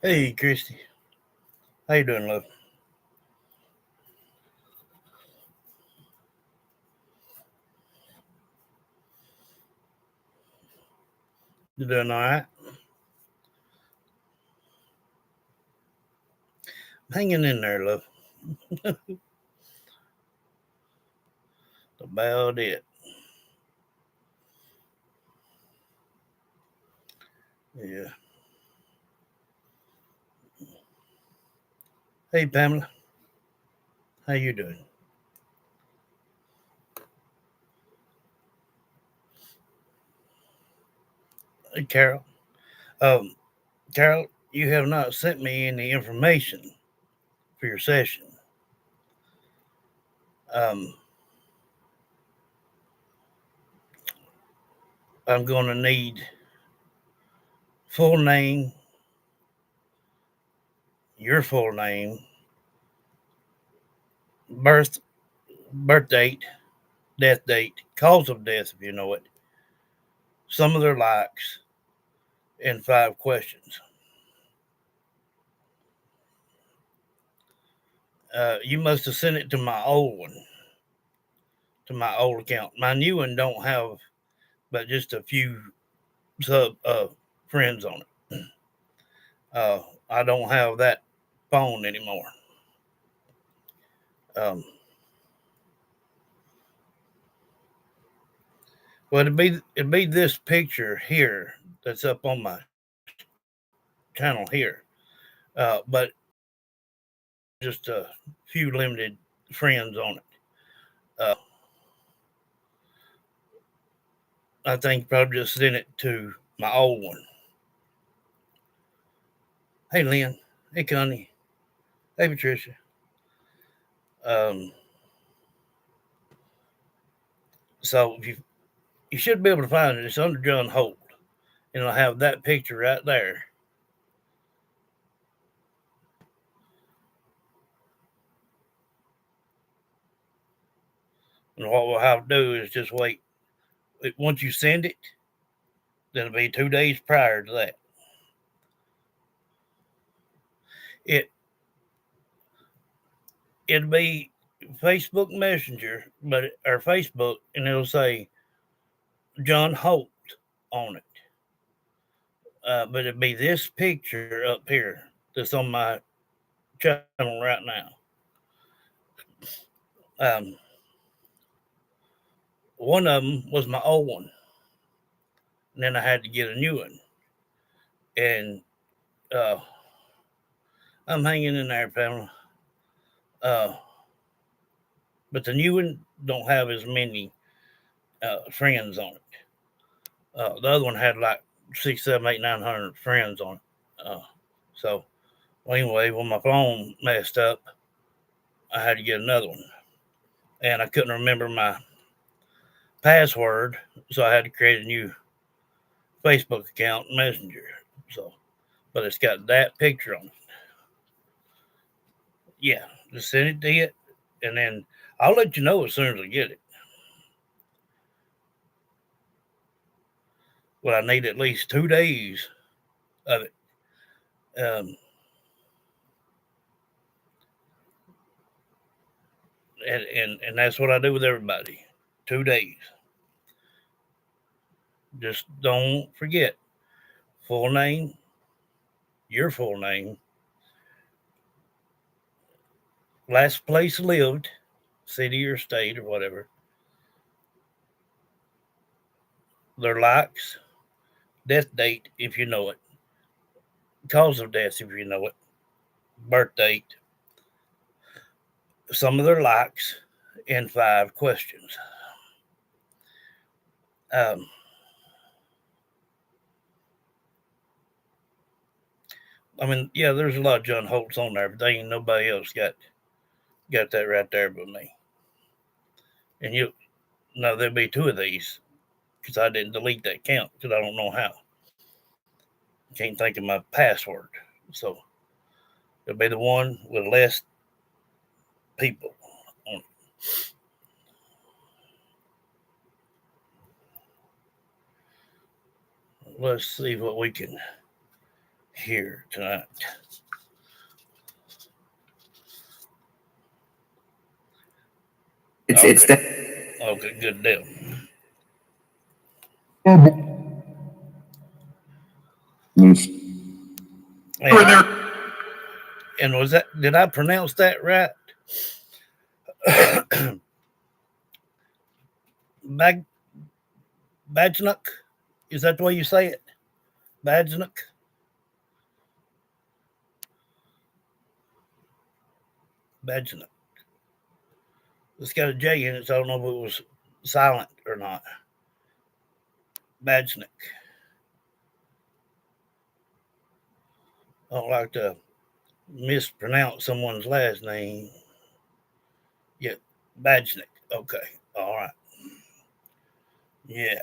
Hey, Christy. How you doing, love? You doing all right? Hanging in there, love. About it. Yeah. Hey, Pamela. How you doing? Hey, Carol. Um, Carol, you have not sent me any information for your session. Um, I'm going to need full name, your full name, birth, birth date, death date, cause of death if you know it, some of their likes, and 5 questions. You must have sent it to my old one, to my old account. My new one don't have but just a few sub friends on it. I don't have that phone anymore. Um, well, it'd be this picture here that's up on my channel here, but just a few limited friends on it. Uh, I think probably just sent it to my old one. Hey, Lynn. Hey, Connie. Hey, Patricia. Um, so you should be able to find it. It's under John Holt, and it'll have that picture right there. And what we'll have to do is just wait. Once you send it, then it'll be 2 days prior to that. It it'll be Facebook Messenger, but or Facebook, and it'll say John Holt on it. But it'll be this picture up here that's on my channel right now. Um, one of them was my old one, and then I had to get a new one, and uh, I'm hanging in there, Pamela. Uh, but the new one don't have as many friends on it. The other one had like six, seven, eight, 900 friends on it. So, well, anyway, when my phone messed up, I had to get another one, and I couldn't remember my password, so I had to create a new Facebook account and Messenger. So, but it's got that picture on it. Yeah, just send it to you, and then I'll let you know as soon as I get it. Well, I need at least 2 days of it. Um, and that's what I do with everybody. 2 days. Just don't forget full name, your full name, last place lived, city or state or whatever, their likes, death date if you know it, cause of death if you know it, birth date, some of their likes, and 5 questions. Um, I mean, yeah, there's a lot of John Holt's on there, but they ain't nobody else got that right there but me. And you know there'll be two of these because I didn't delete that count because I don't know how. Can't think of my password, so it'll be the one with less people on it. Let's see what we can here tonight. It's Okay, good deal. loose. And, and was that? Did I pronounce that right? Bag Bajnuk? Is that the way you say it? Bajnuk? Bajnuk. It's got a J in it, so I don't know if it was silent or not. Bajnuk. I don't like to mispronounce someone's last name. Yeah, Bajnik. Okay, all right. Yeah.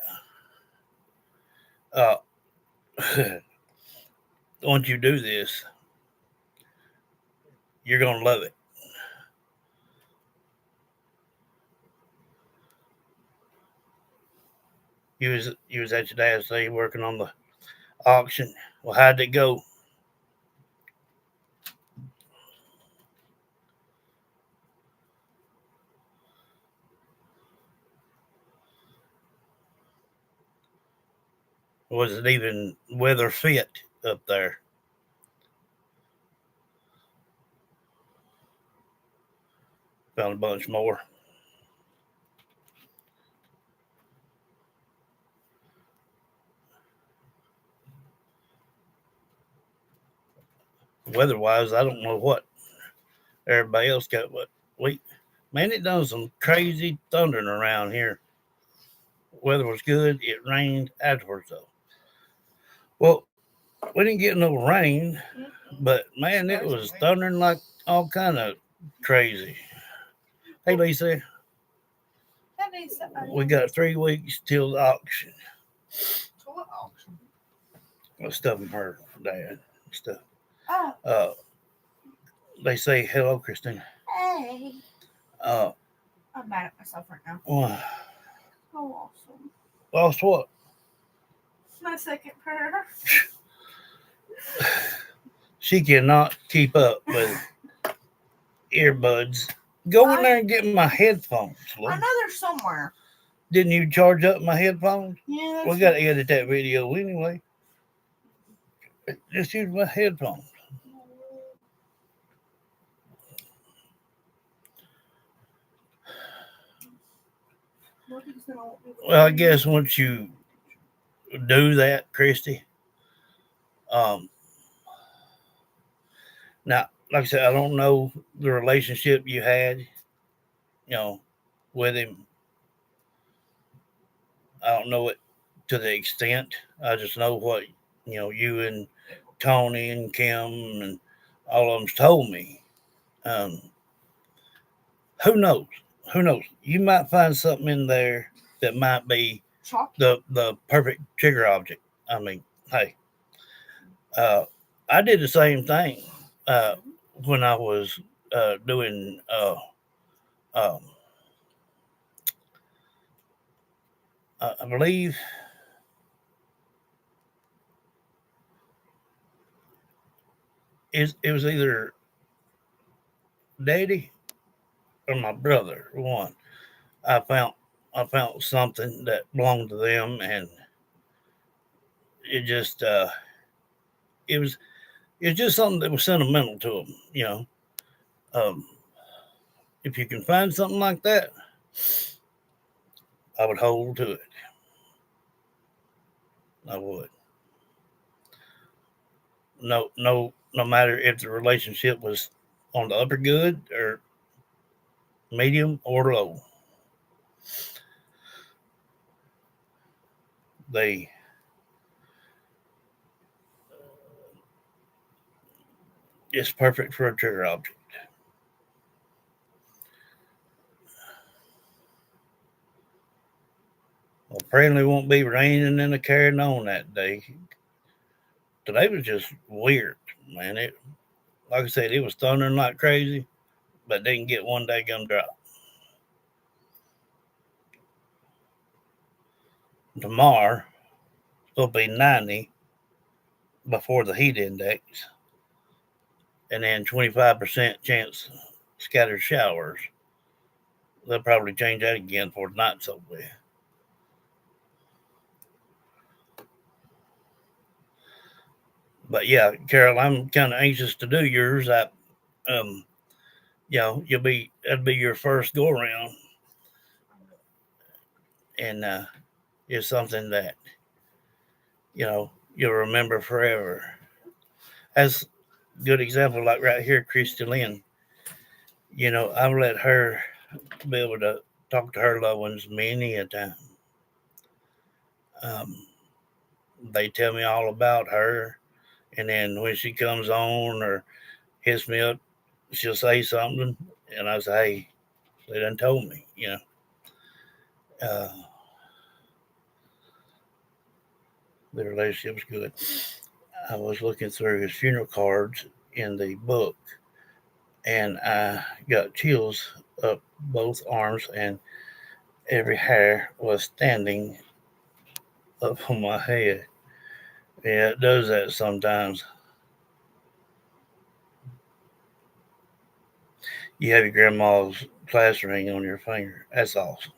Uh, once you do this, you're gonna love it. You was at your dad's day working on the auction. Well, how'd it go? Was it even weather fit up there? Found a bunch more. Weather wise, I don't know what everybody else got, but we, man, it done some crazy thundering around here. Weather was good. It rained afterwards though. Well, we didn't get no rain, but man, it was thundering like all kind of crazy. Hey, Lisa, we got 3 weeks till the auction. Stuff from her dad. Stuff. Uh, they say hello, Christine. Hey. Uh, I'm mad at myself right now. Oh, awesome. Lost what? My second prayer. She cannot keep up with earbuds. Go in there and get my headphones. Look. I know they're somewhere. Didn't you charge up my headphones? Yeah. We got to edit that video anyway. Just use my headphones. Well, I guess once you do that, Christy, now, like I said, I don't know the relationship you had, with him. I don't know it to the extent. I just know what, you and Tony and Kim and all of them's told me. Um, who knows? Who knows? You might find something in there that might be the perfect trigger object. I mean, hey, I did the same thing when I was doing. Um, I believe it was either Daddy or my brother. One, I found I found something that belonged to them, and it just it was it's just something that was sentimental to them. Um, if you can find something like that, I would hold to it. I would. No matter if the relationship was on the upper good or medium or low. They It's perfect for a trigger object. Well, apparently won't be raining and a carrying on that day. Today was just weird, man. It Like I said, it was thundering like crazy, but didn't get one day gum drop. Tomorrow, it'll be 90 before the heat index, and then 25% chance scattered showers. They'll probably change that again for the night's over with. But yeah, Carol, I'm kind of anxious to do yours. Um, that'll be your first go around, and it's something that you'll remember forever. As good example, like right here, Christy Lynn. I've let her be able to talk to her loved ones many a time. Um, they tell me all about her, and then when she comes on or hits me up, she'll say something, and I say, "Hey, they done told me." The relationship's good. I was looking through his funeral cards in the book, and I got chills up both arms, and every hair was standing up on my head. Yeah, it does that sometimes. You have your grandma's class ring on your finger. That's awesome.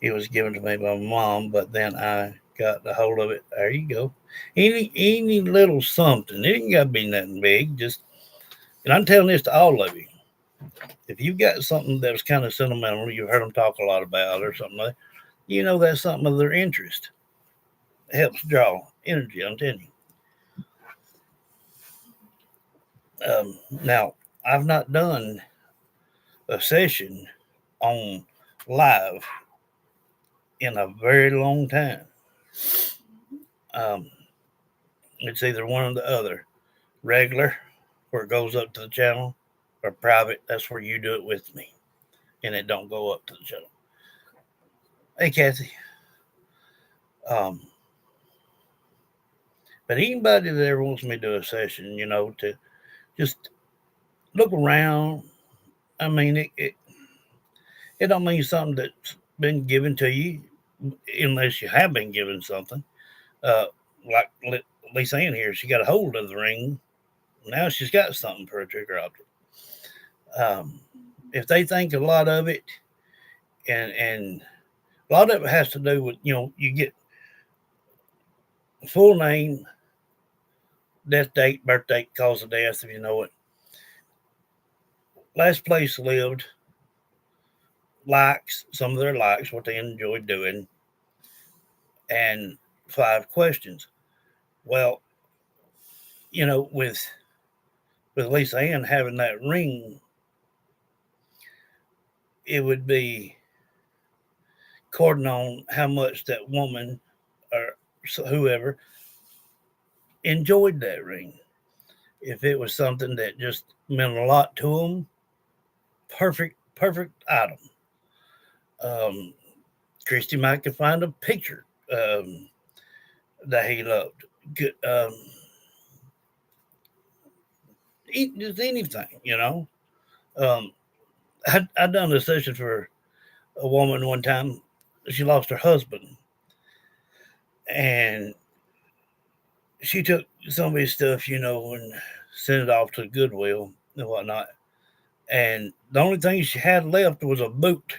It was given to me by my mom, but then I got the hold of it. There you go. Any little something. It ain't got to be nothing big. And I'm telling this to all of you. If you've got something that was kind of sentimental, you've heard them talk a lot about, or something like, that's something of their interest. It helps draw energy. I'm telling you. Now, I've not done a session on live in a very long time. Um, it's either one or the other. Regular, where it goes up to the channel, or private, that's where you do it with me, and it don't go up to the channel. Hey, Kathy. Um, but anybody that ever wants me to do a session, to just look around. I mean, it don't mean something that's been given to you, unless you have been given something. Uh, like Lisa Ann here, she got a hold of the ring. Now she's got something for a trigger object. If they think a lot of it, and a lot of it has to do with you get full name, death date, birth date, cause of death, if you know it, last place lived, likes, some of their likes, what they enjoy doing, and 5 questions. Well, with Lisa Ann having that ring, it would be according on how much that woman or whoever enjoyed that ring. If it was something that just meant a lot to them, perfect item. Um, Christy might could find a picture that he loved. Good, just anything. Um, I done a session for a woman one time. She lost her husband, and she took some of his stuff, and sent it off to Goodwill and whatnot. And the only thing she had left was a boot.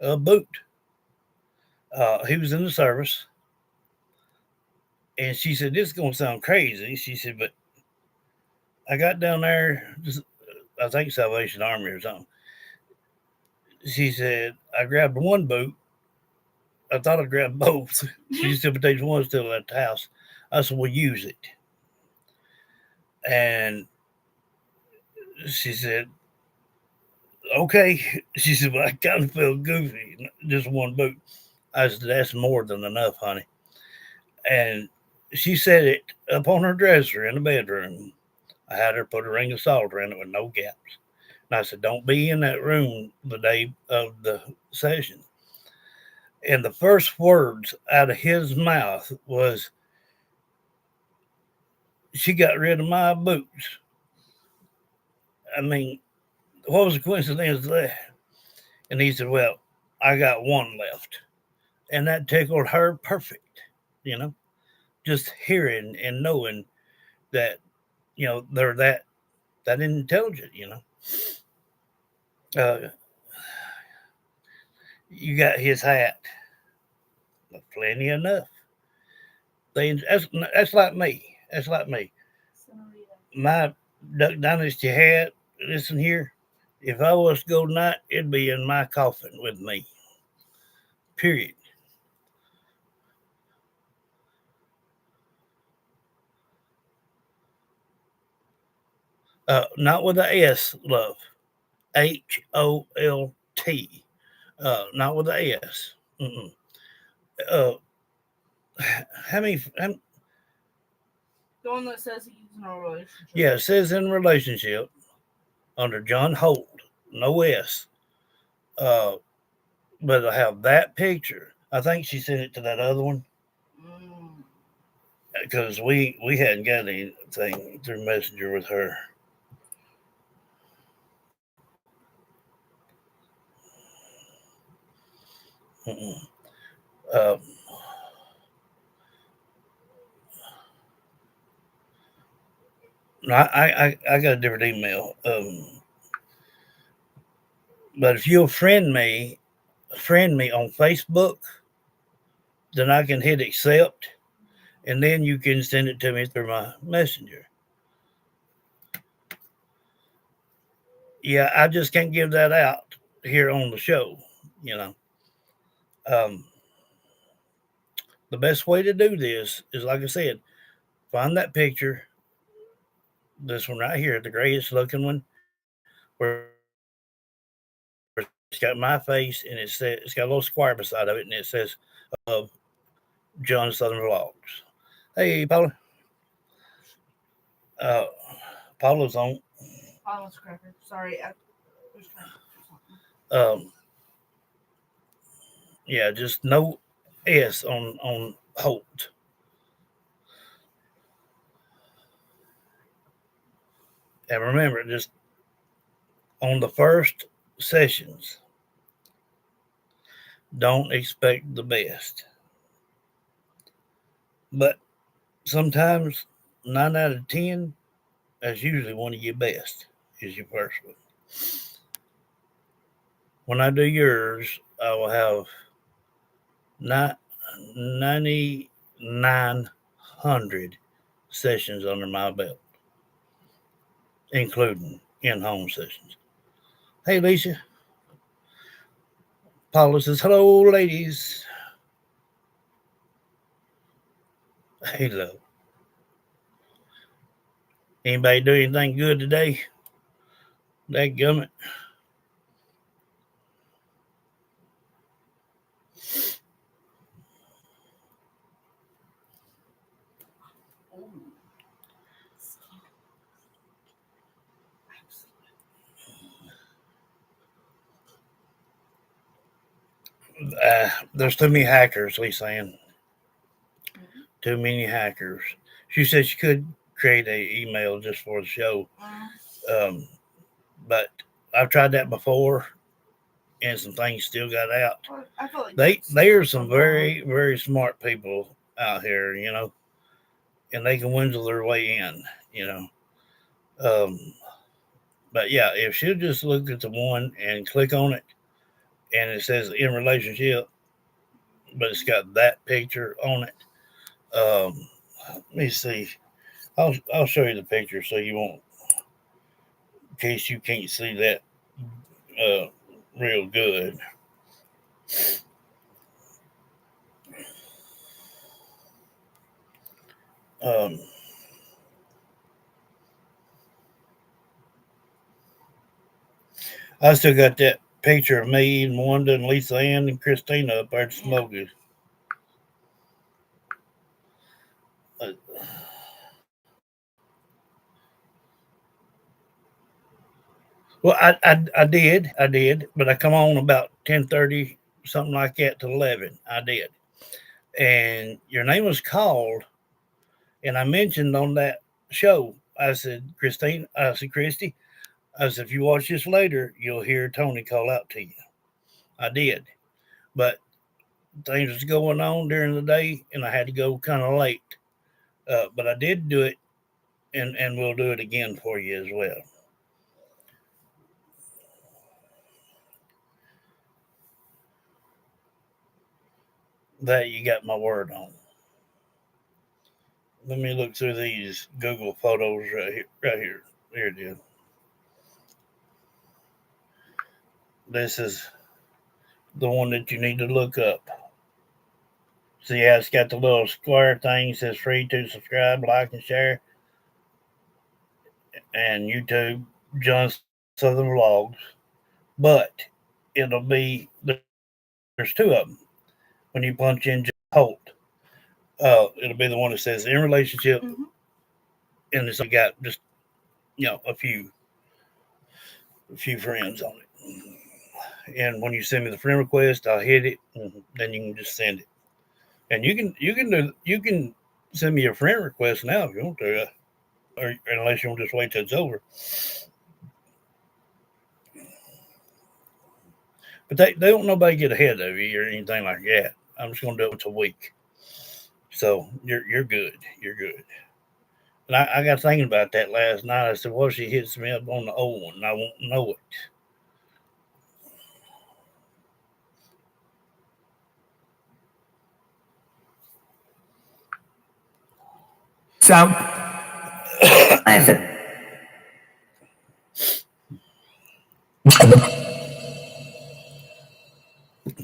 A boot. He was in the service, and she said, "This is gonna sound crazy." She said, "But I got down there, just, I think Salvation Army or something." She said, "I grabbed one boot. I thought I grabbed both." She said, "But there's one still at the house." I said, "Well, use it." And she said, "Okay." She said, "But I kind of feel goofy. Just one boot." I said, "That's more than enough, honey." And she said it up on her dresser in the bedroom. I had her put a ring of salt in it with no gaps. And I said, "Don't be in that room the day of the session." And the first words out of his mouth was, "She got rid of my boots." I mean, what was the coincidence of that? And he said, "Well, I got one left." And that tickled her perfect, you know, just hearing and knowing that they're that intelligent. You got his hat, plenty enough. That's like me. That's like me. My Duck Dynasty hat. Listen here. If I was to go tonight, it'd be in my coffin with me. Period. Not with a S, love. HOLT. Not with a S. Mm-mm. Uh, how many? The one that says he's in a relationship. Yeah, it says in relationship under John Holt, no S. Uh, but I have that picture. I think she sent it to that other one because we hadn't got anything through Messenger with her. Mm-mm. Uh, no, I got a different email. But if you'll friend me on Facebook, then I can hit accept, and then you can send it to me through my messenger. Yeah, I just can't give that out here on the show. You know, um, the best way to do this is, like I said, find that picture, this one right here, the greatest looking one, where it's got my face and it's got a little square beside of it, and it says of John Southern Vlogs. Hey, Paula. Uh, Paula's on. Paula's cracker. Sorry, I was trying to do something. Yeah, just no S on Holt. And remember, just on the first sessions, don't expect the best. But sometimes 9 out of 10, that's usually one of your best. Is your first one. When I do yours, I will have 9,900 sessions under my belt, including in-home sessions. Hey, Lisa. Paula says, hello, ladies. Hey, love. Anybody do anything good today? That gummit. There's too many hackers, Lee saying. Too many hackers. She said she could create a email just for the show. Um, but I've tried that before and some things still got out. I feel like they are some very, very smart people out here, and they can windle their way in, you know. Um, but yeah, if she'll just look at the one and click on it and it says in relationship, but it's got that picture on it. Let me see. I'll show you the picture so you won't, in case you can't see that uh, real good. Um, I still got that picture of me and Wanda and Lisa Ann and Christina up there at Smokies. Uh, well, I did, but I come on about 10:30, something like that, to 11. I did, and your name was called, and I mentioned on that show. I said, Christine. I said, Christy. I said, if you watch this later, you'll hear Tony call out to you. I did, but things was going on during the day, and I had to go kind of late. But I did do it, and we'll do it again for you as well. That you got my word on. Let me look through these Google photos right here. Right here. Here it is. This is the one that you need to look up. See how it's got the little square thing that says free to subscribe, like, and share, and YouTube, John Southern Vlogs. But it'll be there's two of them. When you punch in John Holt, it'll be the one that says in relationship, Mm-hmm. and it's only got just a few friends on it. And when you send me the friend request, I'll hit it, and then you can just send it. And you can send me your friend request now if you want to, or unless you want to just wait till it's over. But they don't nobody get ahead of you or anything like that. I'm just gonna do it once a week. So you're good. You're good. And I got thinking about that last night. I said, "Well, she hits me up on the old one, and I won't know it." So, I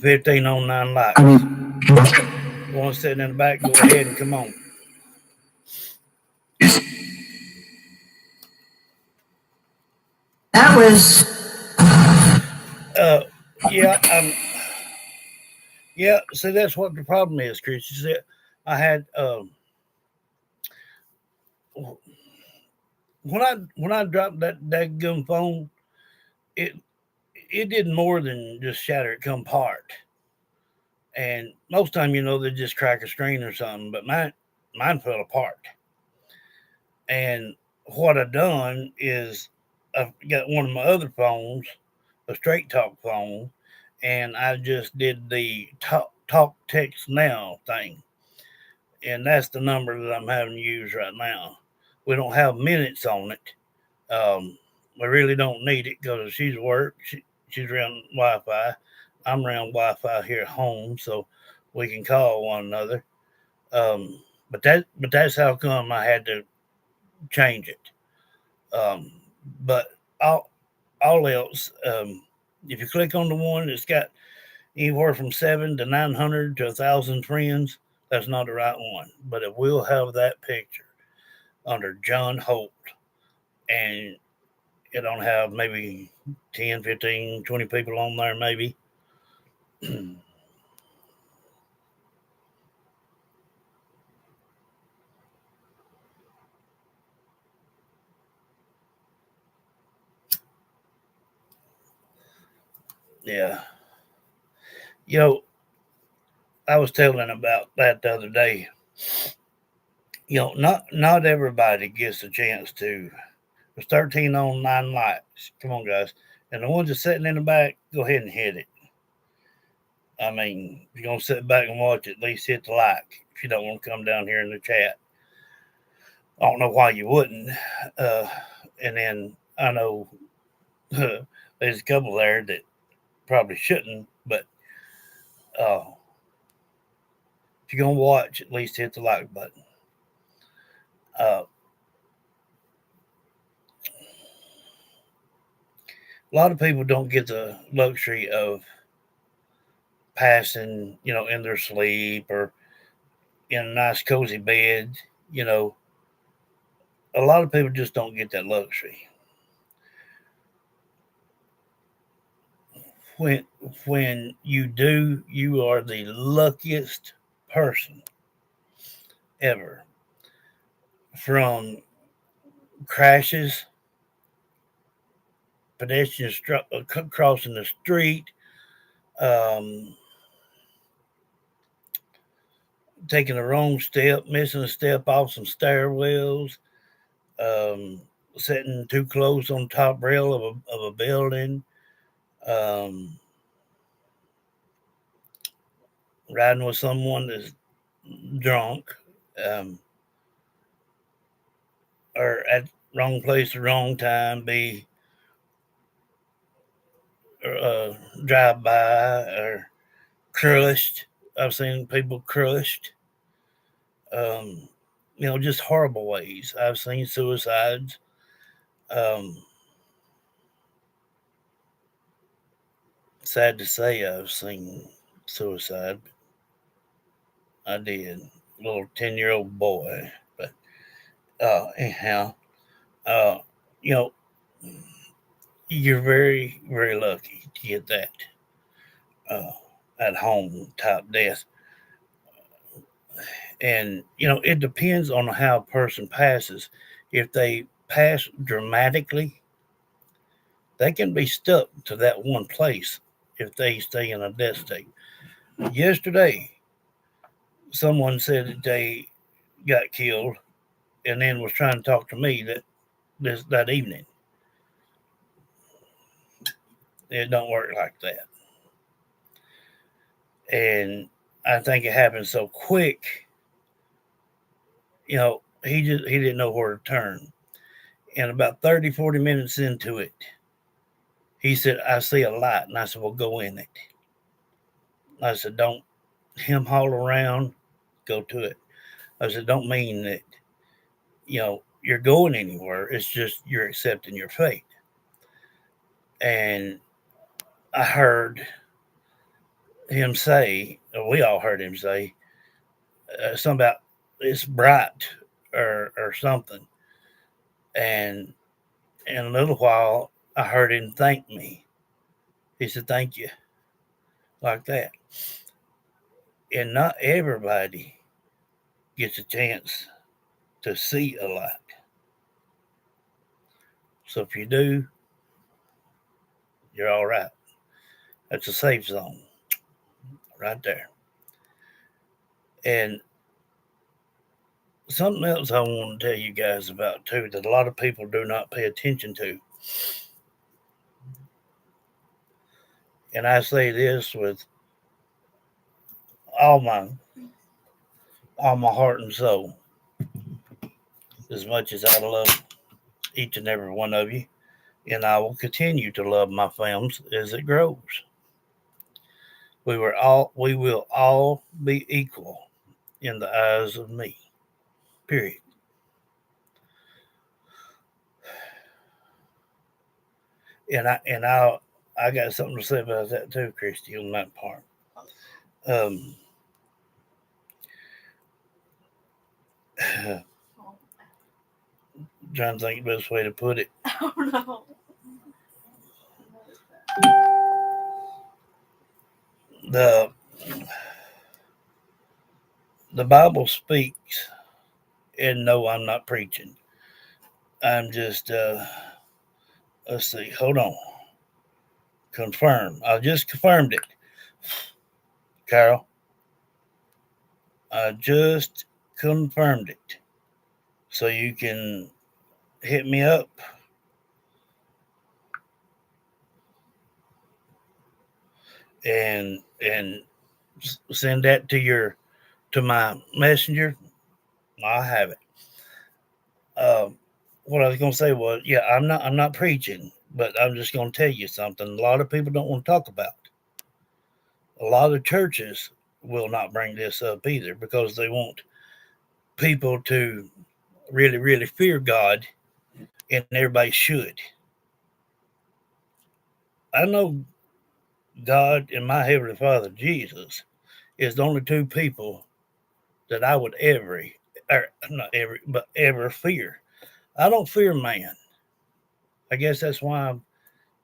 1509 likes. mean, One sitting in the back, go ahead and come on. that was Uh, yeah, yeah. See, that's what the problem is, Chris. You see, I had when I dropped that gun phone, it it did more than just shatter it come apart. And most time, they just crack a screen or something. But mine fell apart. And what I done is I've got one of my other phones, a straight talk phone, and I just did the talk text now thing, and that's the number that I'm having to use right now. We don't have minutes on it. We really don't need it because she's work. She's around Wi-Fi. I'm around Wi-Fi here at home, so we can call one another. Um, but that's how come I had to change it. Um, but all all else, if you click on the one that's got anywhere from 7 to 900 to 1,000 friends, that's not the right one. But it will have that picture under John Holt, and it don't have maybe 10, 15, 20 people on there, maybe. Yeah. You know, I was telling about that the other day. Not everybody gets a chance to. There's 13 on 9 likes. Come on, guys. And the ones that's sitting in the back, go ahead and hit it. I mean, if you're going to sit back and watch it, at least hit the like if you don't want to come down here in the chat. I don't know why you wouldn't. Uh, and then I know there's a couple there that probably shouldn't, but uh, if you're going to watch, at least hit the like button. Uh, a lot of people don't get the luxury of passing, in their sleep or in a nice cozy bed. You know, a lot of people just don't get that luxury. When when you do, you are the luckiest person ever. From crashes, pedestrians crossing the street, um, taking the wrong step, missing a step off some stairwells, um, sitting too close on top rail of a building, um, riding with someone that's drunk. Um, or at wrong place, wrong time, be drive by or crushed. I've seen people crushed. Um, just horrible ways. I've seen suicides. Um, Sad to say, I've seen suicide. I did. Little 10-year-old boy. But anyhow, uh, you know, you're very, very lucky to get that uh, at home type death. And, it depends on how a person passes. If they pass dramatically, they can be stuck to that one place if they stay in a death state. Yesterday, someone said that they got killed and then was trying to talk to me that evening. It don't work like that. And I think it happened so quick, he didn't know where to turn. And about 30, 40 minutes into it, he said, I see a light. And I said, well, go in it. I said, don't him haul around, go to it. I said, don't mean that, you're going anywhere. It's just you're accepting your fate. And I heard him say, or we all heard him say, something about it's bright or something. And in a little while, I heard him thank me. He said, thank you, like that. And not everybody gets a chance to see a light. So if you do, you're all right. That's a safe zone right there. And something else I want to tell you guys about too that a lot of people do not pay attention to. And I say this with all my all my heart and soul, as much as I love each and every one of you, and I will continue to love my films as it grows. We will all be equal in the eyes of me. Period. And I got something to say about that too, Christy, on that part. Um, Trying to think the best way to put it. Oh no. The the Bible speaks, and no, I'm not preaching. I'm just let's see, hold on. Confirm. I just confirmed it. Carol. I just confirmed it. So you can hit me up and send that to my messenger. I have it. What I was gonna say was, yeah, I'm not preaching, but I'm just gonna tell you something. A lot of people don't want to talk about. A lot of churches will not bring this up either because they want people to really, really fear God, and everybody should. I know God and my Heavenly Father, Jesus, is the only two people that I would or not every, but ever fear. I don't fear man. I guess that's why I've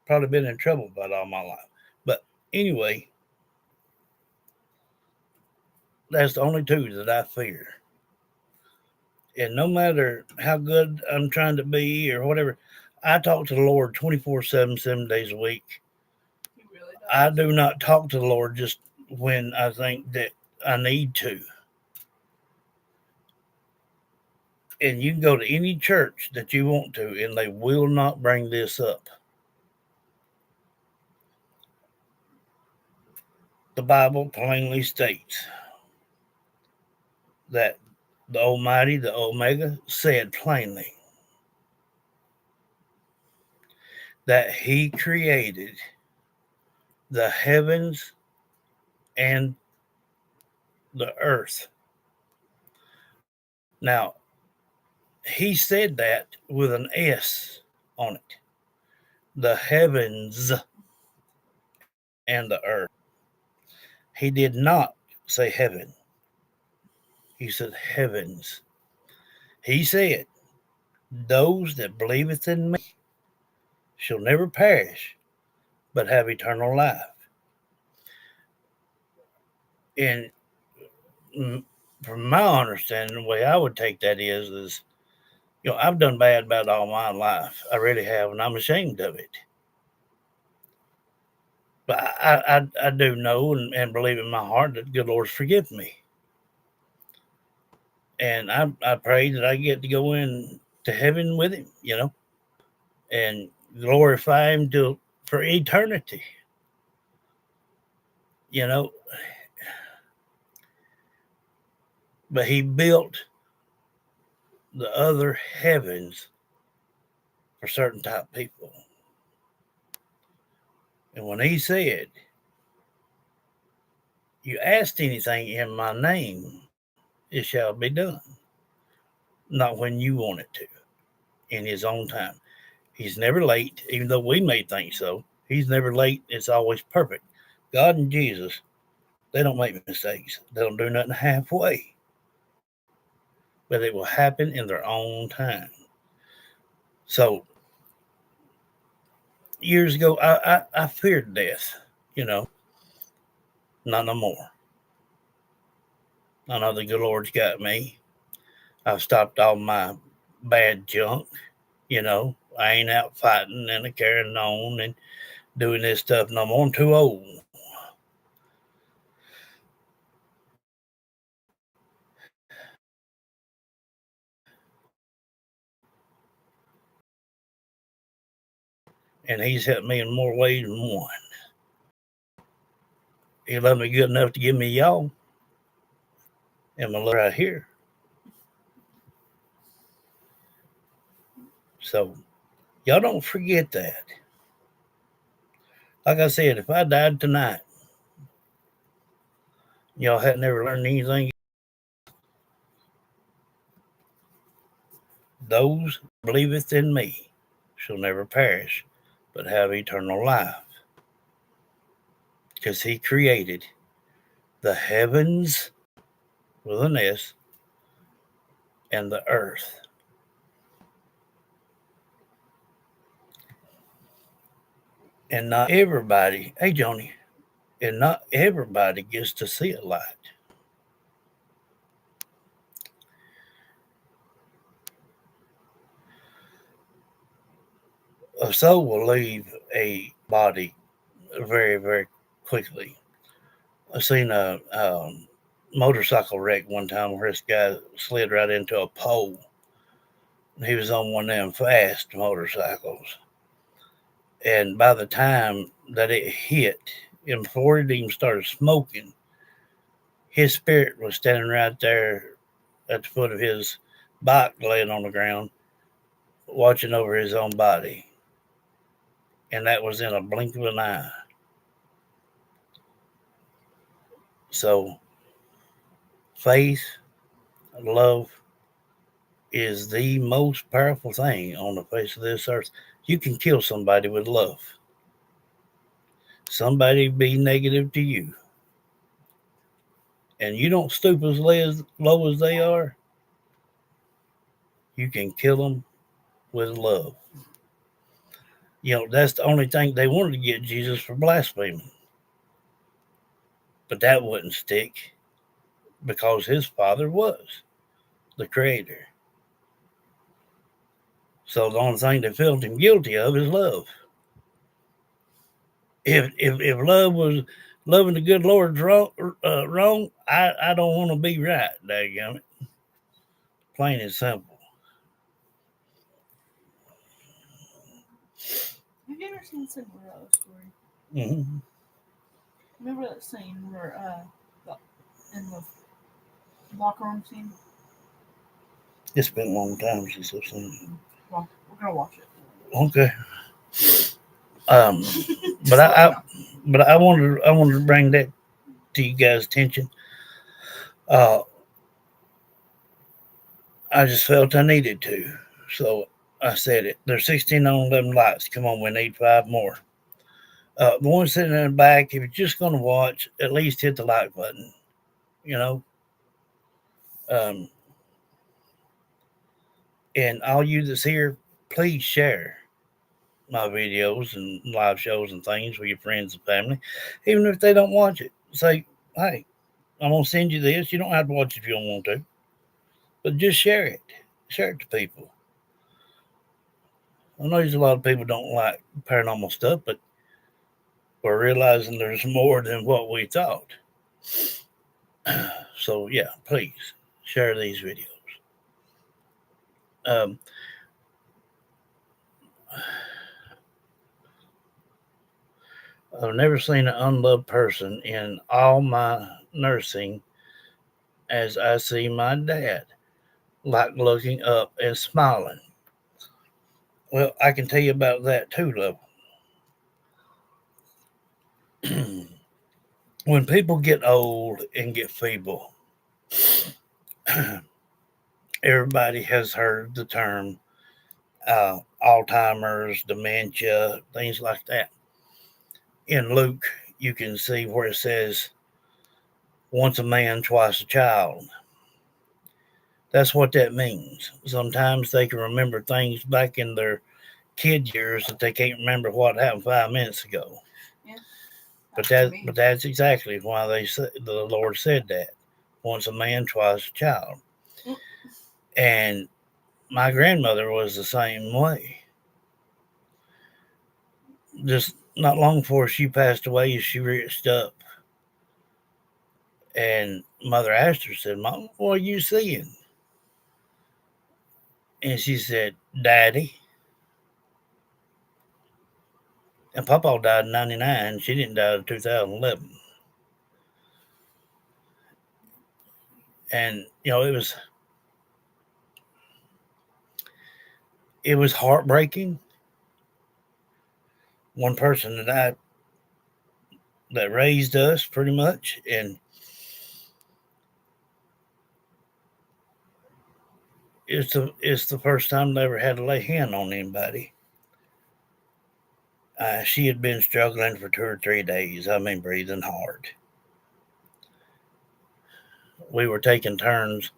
probably been in trouble about all my life. But anyway, that's the only two that I fear. And no matter how good I'm trying to be or whatever, I talk to the Lord 24/7, 7 days a week. He really does. I do not talk to the Lord just when I think that I need to. And you can go to any church that you want to, and they will not bring this up. The Bible plainly states that the Almighty, the Omega, said plainly, that he created the heavens and the earth. Now, he said that with an S on it. The heavens and the earth. He did not say heaven. He said heavens. He said, those that believeth in me shall never perish, but have eternal life. And from my understanding, the way I would take that is I've done bad about all my life. I really have, and I'm ashamed of it. But I do know and believe in my heart that the good Lord's forgive me. And I pray that I get to go in to heaven with him, and glorify him for eternity. You know, but he built the other heavens for certain type of people. And when he said, you asked anything in my name, it shall be done. Not when you want it to, in his own time. He's never late, even though we may think so. He's never late. It's always perfect. God and Jesus, they don't make mistakes. They don't do nothing halfway. But it will happen in their own time. So years ago, I feared death, you know, not no more. I know the good Lord's got me. I've stopped all my bad junk, I ain't out fighting and carrying on and doing this stuff no more. I'm too old. And he's helped me in more ways than one. He loved me good enough to give me y'all and my love right here. So y'all don't forget that. Like I said, if I died tonight, y'all had never learned anything. Those believeth in me shall never perish, but have eternal life. Because he created the heavens with an S and the earth. And not everybody, hey Joni, and not everybody gets to see a light. A soul will leave a body very, very quickly. I seen a motorcycle wreck one time where this guy slid right into a pole. He was on one of them fast motorcycles. And by the time that it hit, and before it even started smoking, his spirit was standing right there at the foot of his bike, laying on the ground, watching over his own body. And that was in a blink of an eye. So, faith, love is the most powerful thing on the face of this earth. You can kill somebody with love. Somebody be negative to you, and you don't stoop as low as they are, you can kill them with love. That's the only thing they wanted to get Jesus for blaspheming. But that wouldn't stick because his father was the creator. So the only thing they felt him guilty of is love. If love was loving the good Lord's wrong, I don't want to be right. Daggum it. Plain and simple. Have you ever seen Cinderella story? Mm-hmm. Remember that scene where in the locker room scene? It's been a long time since I've seen Well, we're gonna watch it. it. Okay. Um, Just but let I, me I know. but I wanted to bring that to you guys' attention. Uh, I just felt I needed to, so I said it. There's 16 on 11 lights. Come on, we need 5 more. The one sitting in the back, if you're just going to watch, at least hit the like button. You know, um, and all you that's here, please share my videos and live shows and things with your friends and family, even if they don't watch it. Say, hey, I'm gonna send you this. You don't have to watch it if you don't want to, but just share it. Share it to people. I know there's a lot of people don't like paranormal stuff, but we're realizing there's more than what we thought. So yeah, please share these videos. Um, I've never seen an unloved person in all my nursing as I see my dad, like looking up and smiling. Well, I can tell you about that too, love. When people get old and get feeble, everybody has heard the term Alzheimer's, dementia, things like that. In Luke, you can see where it says, once a man, twice a child. That's what that means. Sometimes they can remember things back in their kid years that they can't remember what happened 5 minutes ago. Yeah, But happened to that me. but that's exactly why the Lord said that. Once a man, twice a child. Mm. And my grandmother was the same way. Just not long before she passed away, she reached up and Mother asked her, said, Mom, what are you seeing? And she said, Daddy. And Papa died in 99. She didn't die in 2011. And, it was heartbreaking. One person that raised us pretty much. And it's the first time they ever had to lay hand on anybody. She had been struggling for 2 or 3 days. I mean, breathing hard. We were taking turns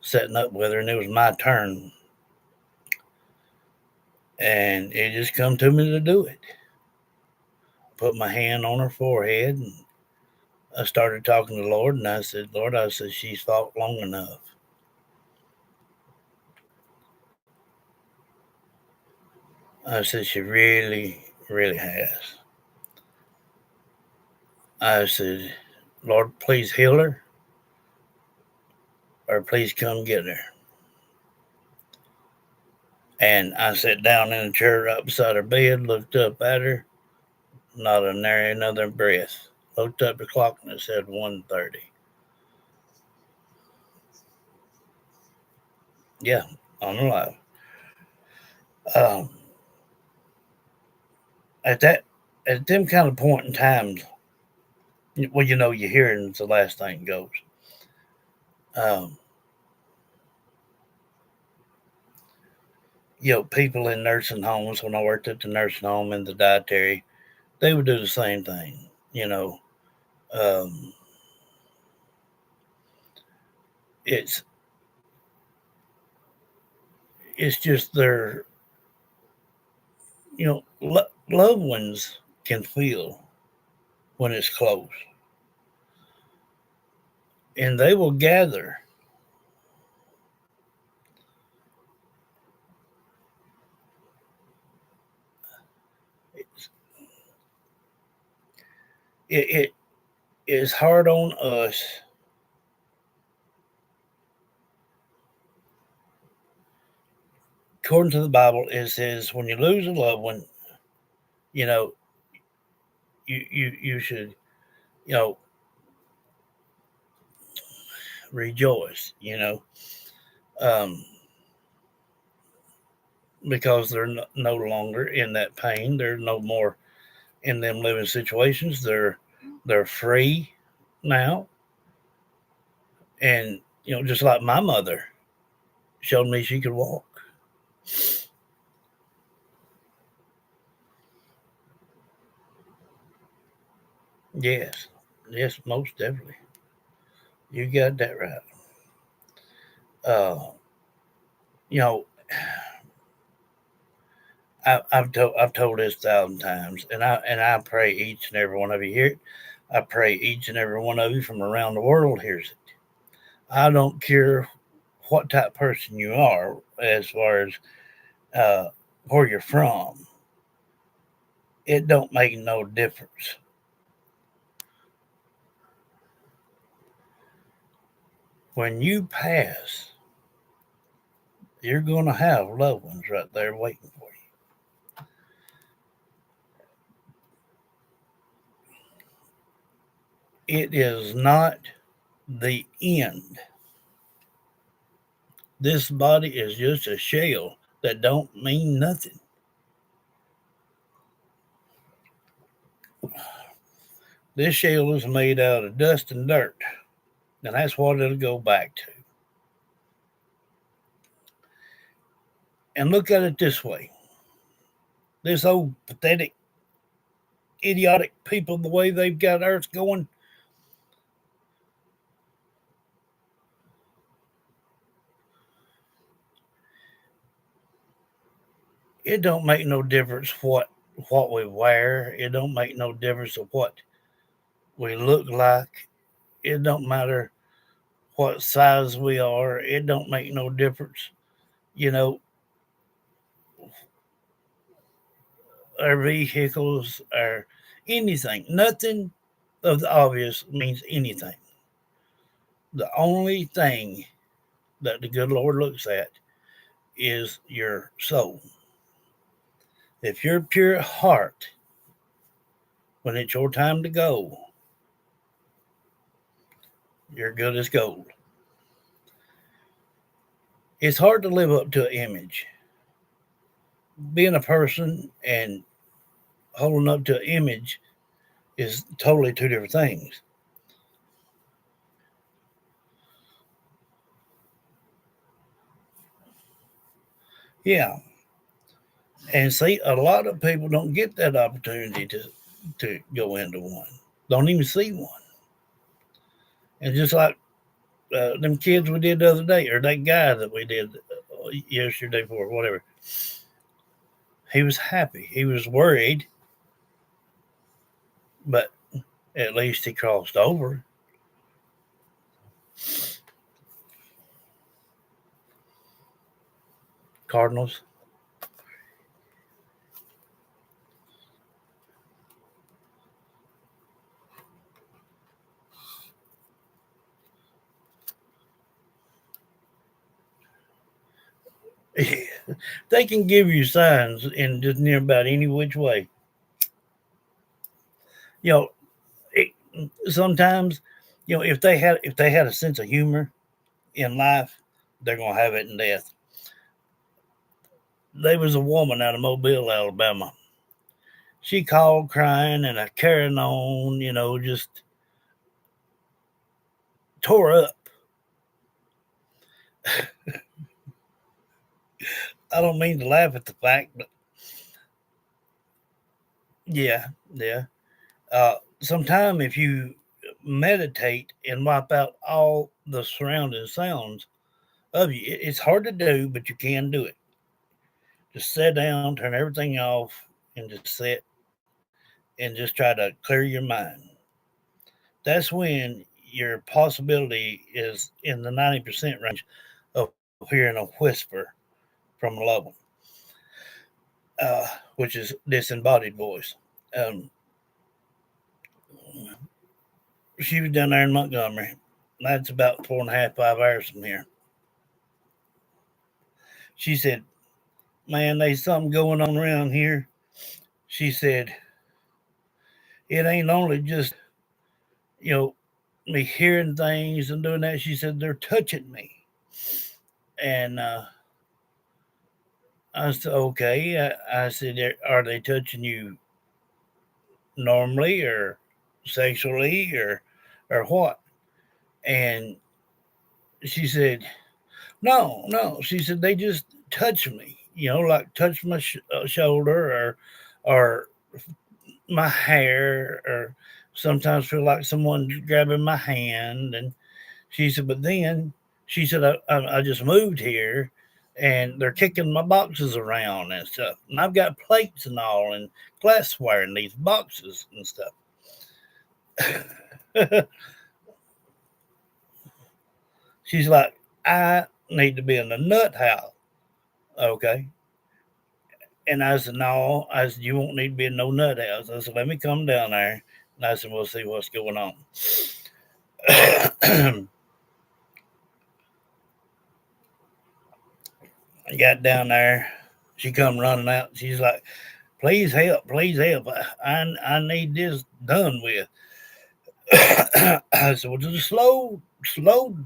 setting up with her, and it was my turn. And it just come to me to do it. Put my hand on her forehead, and I started talking to the Lord, and I said, Lord, I said, she's fought long enough. I said, she really, really has. I said, Lord, please heal her, or please come get her. And I sat down in a chair right beside her bed, looked up at her, not a nary another breath. Looked up at the clock and it said 1:30. Yeah, I'm alive. Um, at that, at them kind of point in times, well, your hearing's the last thing goes. Um, people in nursing homes, when I worked at the nursing home in the dietary, they would do the same thing. Um, it's it's just their loved ones can feel when it's close, and they will gather. It is hard on us. According to the Bible, it says when you lose a loved one, you know, you should, you know, rejoice. Um, because they're no longer in that pain. They're no more in them living situations. They're free now, and just like my mother showed me she could walk. Yes, yes, most definitely. You got that right. Uh, you know, I've told this 1,000 times, and I pray each and every one of you hear it. I pray each and every one of you from around the world hears it. I don't care what type of person you are, as far as uh, where you're from. It don't make no difference. When you pass, you're gonna have loved ones right there waiting for you. It is not the end. This body is just a shell that don't mean nothing. This shell is made out of dust and dirt, and that's what it'll go back to. And look at it this way: this old pathetic, idiotic people, the way they've got Earth going, it don't make no difference what we wear. It don't make no difference of what we look like. It don't matter what size we are. It don't make no difference. You know, our vehicles, our anything. Nothing of the obvious means anything. The only thing that the good Lord looks at is your soul. If you're pure at heart, when it's your time to go, you're good as gold. It's hard to live up to an image. Being a person and holding up to an image is totally two different things. Yeah. And see, a lot of people don't get that opportunity to go into one. Don't even see one. And just like them kids we did the other day, or that guy that we did yesterday before, whatever. He was happy. He was worried, but at least he crossed over. Cardinals. They can give you signs in just near about any which way. You know, it, sometimes, if they had a sense of humor in life, they're gonna have it in death. There was a woman out of Mobile, Alabama. She called crying and a carrying on, just tore up. I don't mean to laugh at the fact, but yeah, yeah. Sometime if you meditate and wipe out all the surrounding sounds of you, it's hard to do, but you can do it. Just sit down, turn everything off, and just sit and just try to clear your mind. That's when your possibility is in the 90% range of hearing a whisper from a loved one, uh, which is disembodied voice. Um, she was down there in Montgomery. That's about 4.5, 5 hours from here. She said, "Man, there's something going on around here." She said, "It ain't only just, you know, me hearing things and doing that." She said, "They're touching me." And I said, okay. I said, are they touching you normally or sexually or what? And she said, no, no. She said they just touch me, like touch my shoulder or my hair, or sometimes feel like someone's grabbing my hand. And she said, but then she said, I just moved here and they're kicking my boxes around and stuff. And I've got plates and all and glassware in these boxes and stuff. She's like, I need to be in the nut house. Okay. And I said, no. I said, you won't need to be in no nut house. I said, let me come down there. And I said, we'll see what's going on. I got down there. She come running out. She's like, please help, please help. I need this done with. I said, well, just slow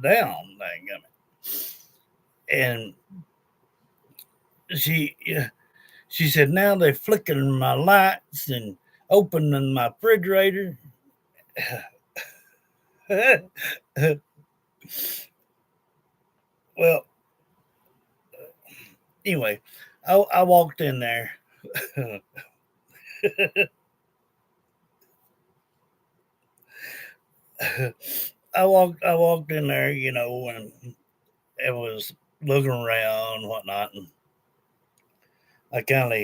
down, dang it. And she she said, now they're flickering my lights and opening my refrigerator. Well, anyway, I walked in there. I walked in there, and it was looking around, whatnot, and I kind of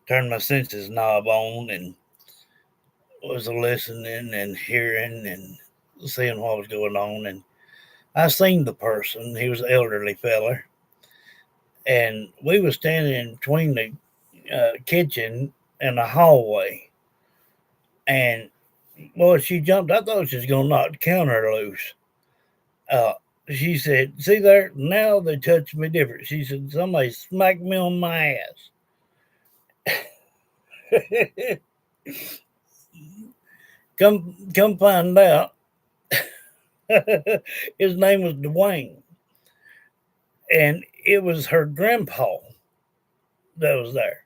turned my senses knob on and was listening and hearing and seeing what was going on. And I seen the person. He was an elderly feller, and we was standing in between the kitchen and the hallway. And boy, she jumped. I thought she was gonna knock the counter loose. Uh, she said, "See there? Now they touch me different." She said, "Somebody smacked me on my ass." Come find out, his name was Dwayne, and it was her grandpa that was there.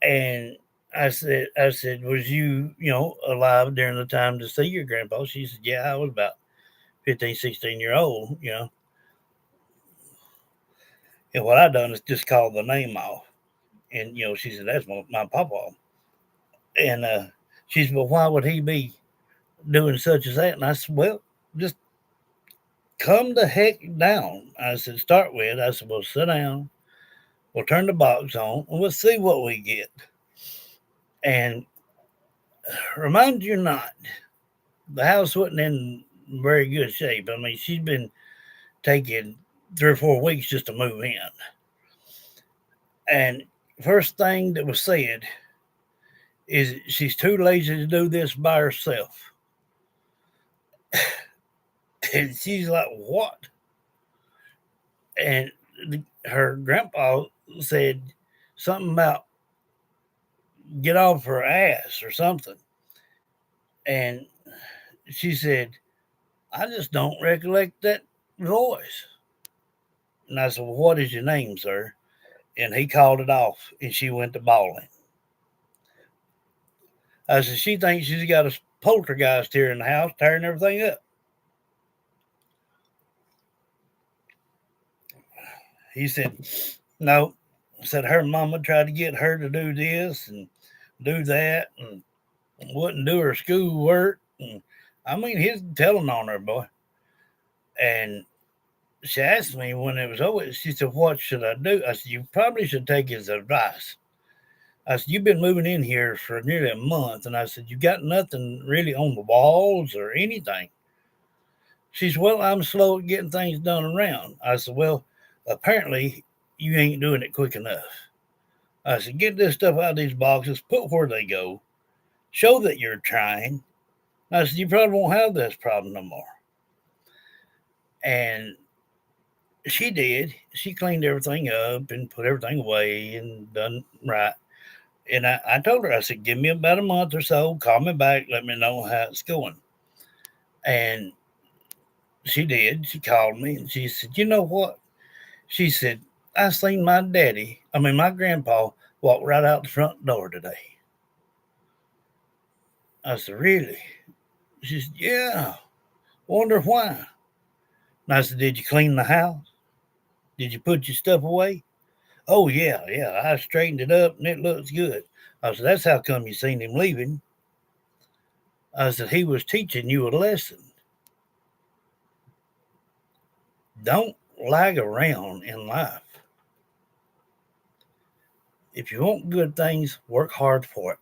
And I said, was you alive during the time to see your grandpa? She said, yeah, I was about 15, 16 year old. And what I done is just called the name off. And she said, that's my papa. And she said, well, why would he be doing such as that? And I said, well, just come the heck down. I said, start with. I said, well, sit down. We'll turn the box on and we'll see what we get. And remind you not, the house wasn't in very good shape. I mean, she's been taking 3 or 4 weeks just to move in. And first thing that was said is she's too lazy to do this by herself. And she's like, what? And her grandpa said something about get off her ass or something. And she said, I just don't recollect that voice. And I said, well, what is your name, sir? And he called it off and she went to bawling. I said, she thinks she's got a poltergeist here in the house tearing everything up. He said, no. I said, her mama tried to get her to do this and do that and wouldn't do her schoolwork. And I mean, he's telling on her, boy. And she asked me when it was over, she said, what should I do? I said, you probably should take his advice. I said, you've been moving in here for nearly a month. And I said, you got nothing really on the walls or anything. She said, well, I'm slow at getting things done around. I said, well, apparently you ain't doing it quick enough. I said, get this stuff out of these boxes, put where they go, show that you're trying. I said, you probably won't have this problem no more. And she did. She cleaned everything up and put everything away and done right. And I told her, I said, give me about a month or so, call me back, let me know how it's going. And she did. She called me and she said, you know what? She said, I seen my grandpa, walk right out the front door today. I said, really? She said, yeah. Wonder why. And I said, did you clean the house? Did you put your stuff away? Oh, yeah, yeah. I straightened it up and it looks good. I said, that's how come you seen him leaving. I said, he was teaching you a lesson. Don't lag around in life. If you want good things, work hard for it.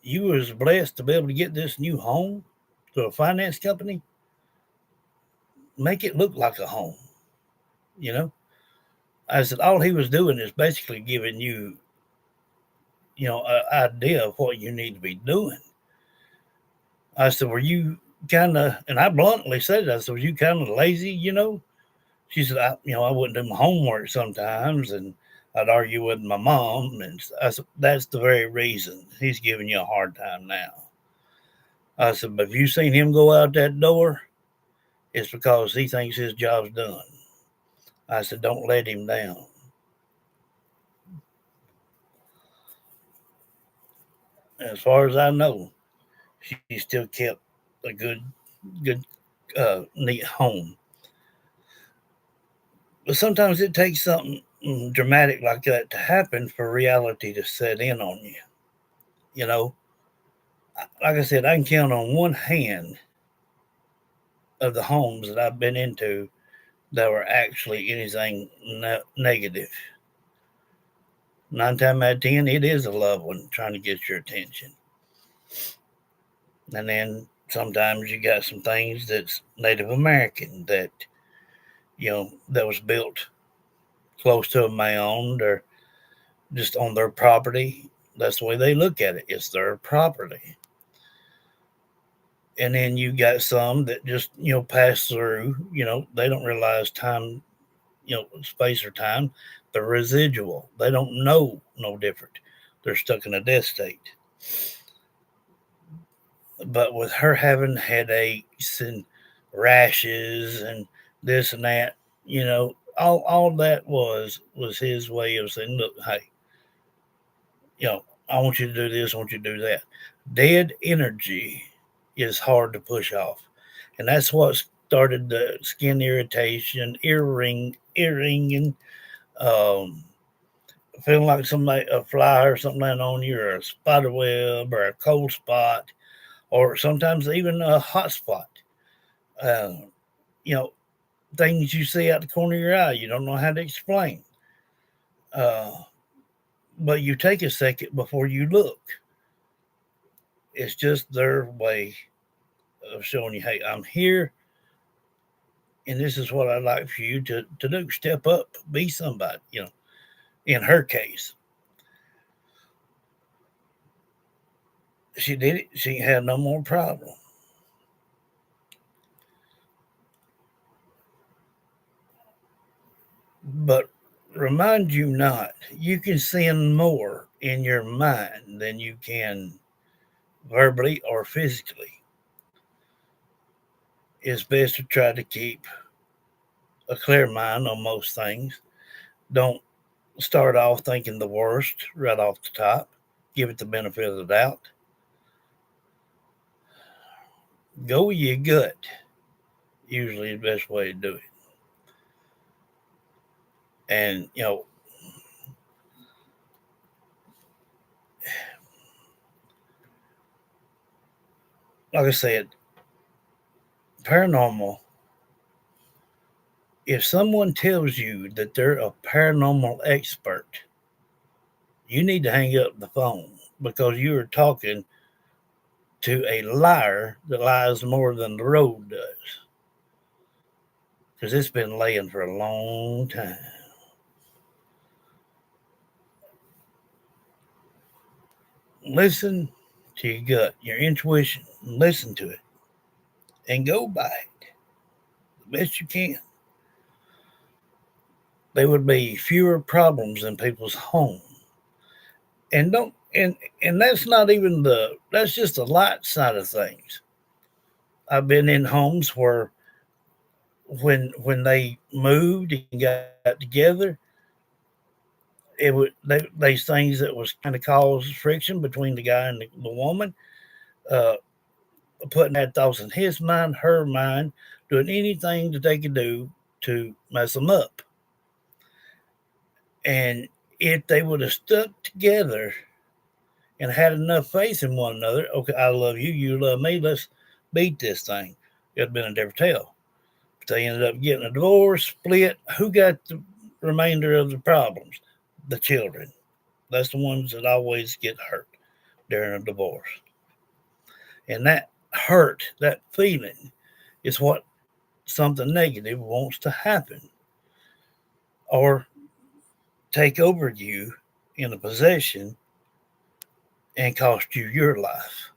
You was blessed to be able to get this new home through a finance company. Make it look like a home. You know, I said all he was doing is basically giving you, an idea of what you need to be doing. I said, were you kind of, and I bluntly said it, I said, were you kind of lazy? She said, I wouldn't do my homework sometimes, and I'd argue with my mom. And I said, that's the very reason he's giving you a hard time now. I said, but if you seen him go out that door, it's because he thinks his job's done. I said, don't let him down. As far as I know, she still kept a good, neat home. But sometimes it takes something dramatic like that to happen for reality to set in on you. You know, like I said, I can count on one hand of the homes that I've been into that were actually anything negative. 9 times out of 10, it is a loved one trying to get your attention. And then sometimes you got some things that's Native American that was built close to a mound or just on their property. That's the way they look at it. It's their property. And then you got some that just pass through. They don't realize time, space or time. The residual. They don't know no different. They're stuck in a death state. But with her having headaches and rashes and this and that, all that was his way of saying, look, hey, I want you to do this, I want you to do that. Dead energy is hard to push off. And that's what started the skin irritation, earring, um, feeling like a fly or something landing on you, or a spider web, or a cold spot, or sometimes even a hot spot. Uh, you know, Things you see out the corner of your eye, you don't know how to explain. Uh, but you take a second before you look. It's just their way of showing you, hey, I'm here, and this is what I'd like for you to do. Step up, be somebody. In her case, she did it. She had no more problem. But remind you not, you can sin more in your mind than you can verbally or physically. It's best to try to keep a clear mind on most things. Don't start off thinking the worst right off the top. Give it the benefit of the doubt. Go with your gut. Usually the best way to do it. And like I said, paranormal. If someone tells you that they're a paranormal expert, you need to hang up the phone because you are talking to a liar that lies more than the road does. Because it's been laying for a long time. Listen to your gut, your intuition. Listen to it and go by it the best you can. There would be fewer problems in people's homes. And don't and that's not even that's just the light side of things. I've been in homes when they moved and got together, these things that was kind of cause friction between the guy and the woman, uh, putting bad thoughts in his mind, her mind, doing anything that they could do to mess them up. And if they would have stuck together and had enough faith in one another, okay, I love you, you love me, let's beat this thing. It'd have been a different tale. But they ended up getting a divorce, split. Who got the remainder of the problems? The children. That's the ones that always get hurt during a divorce. And that hurt, that feeling, is what something negative wants to happen or take over you in a possession and cost you your life.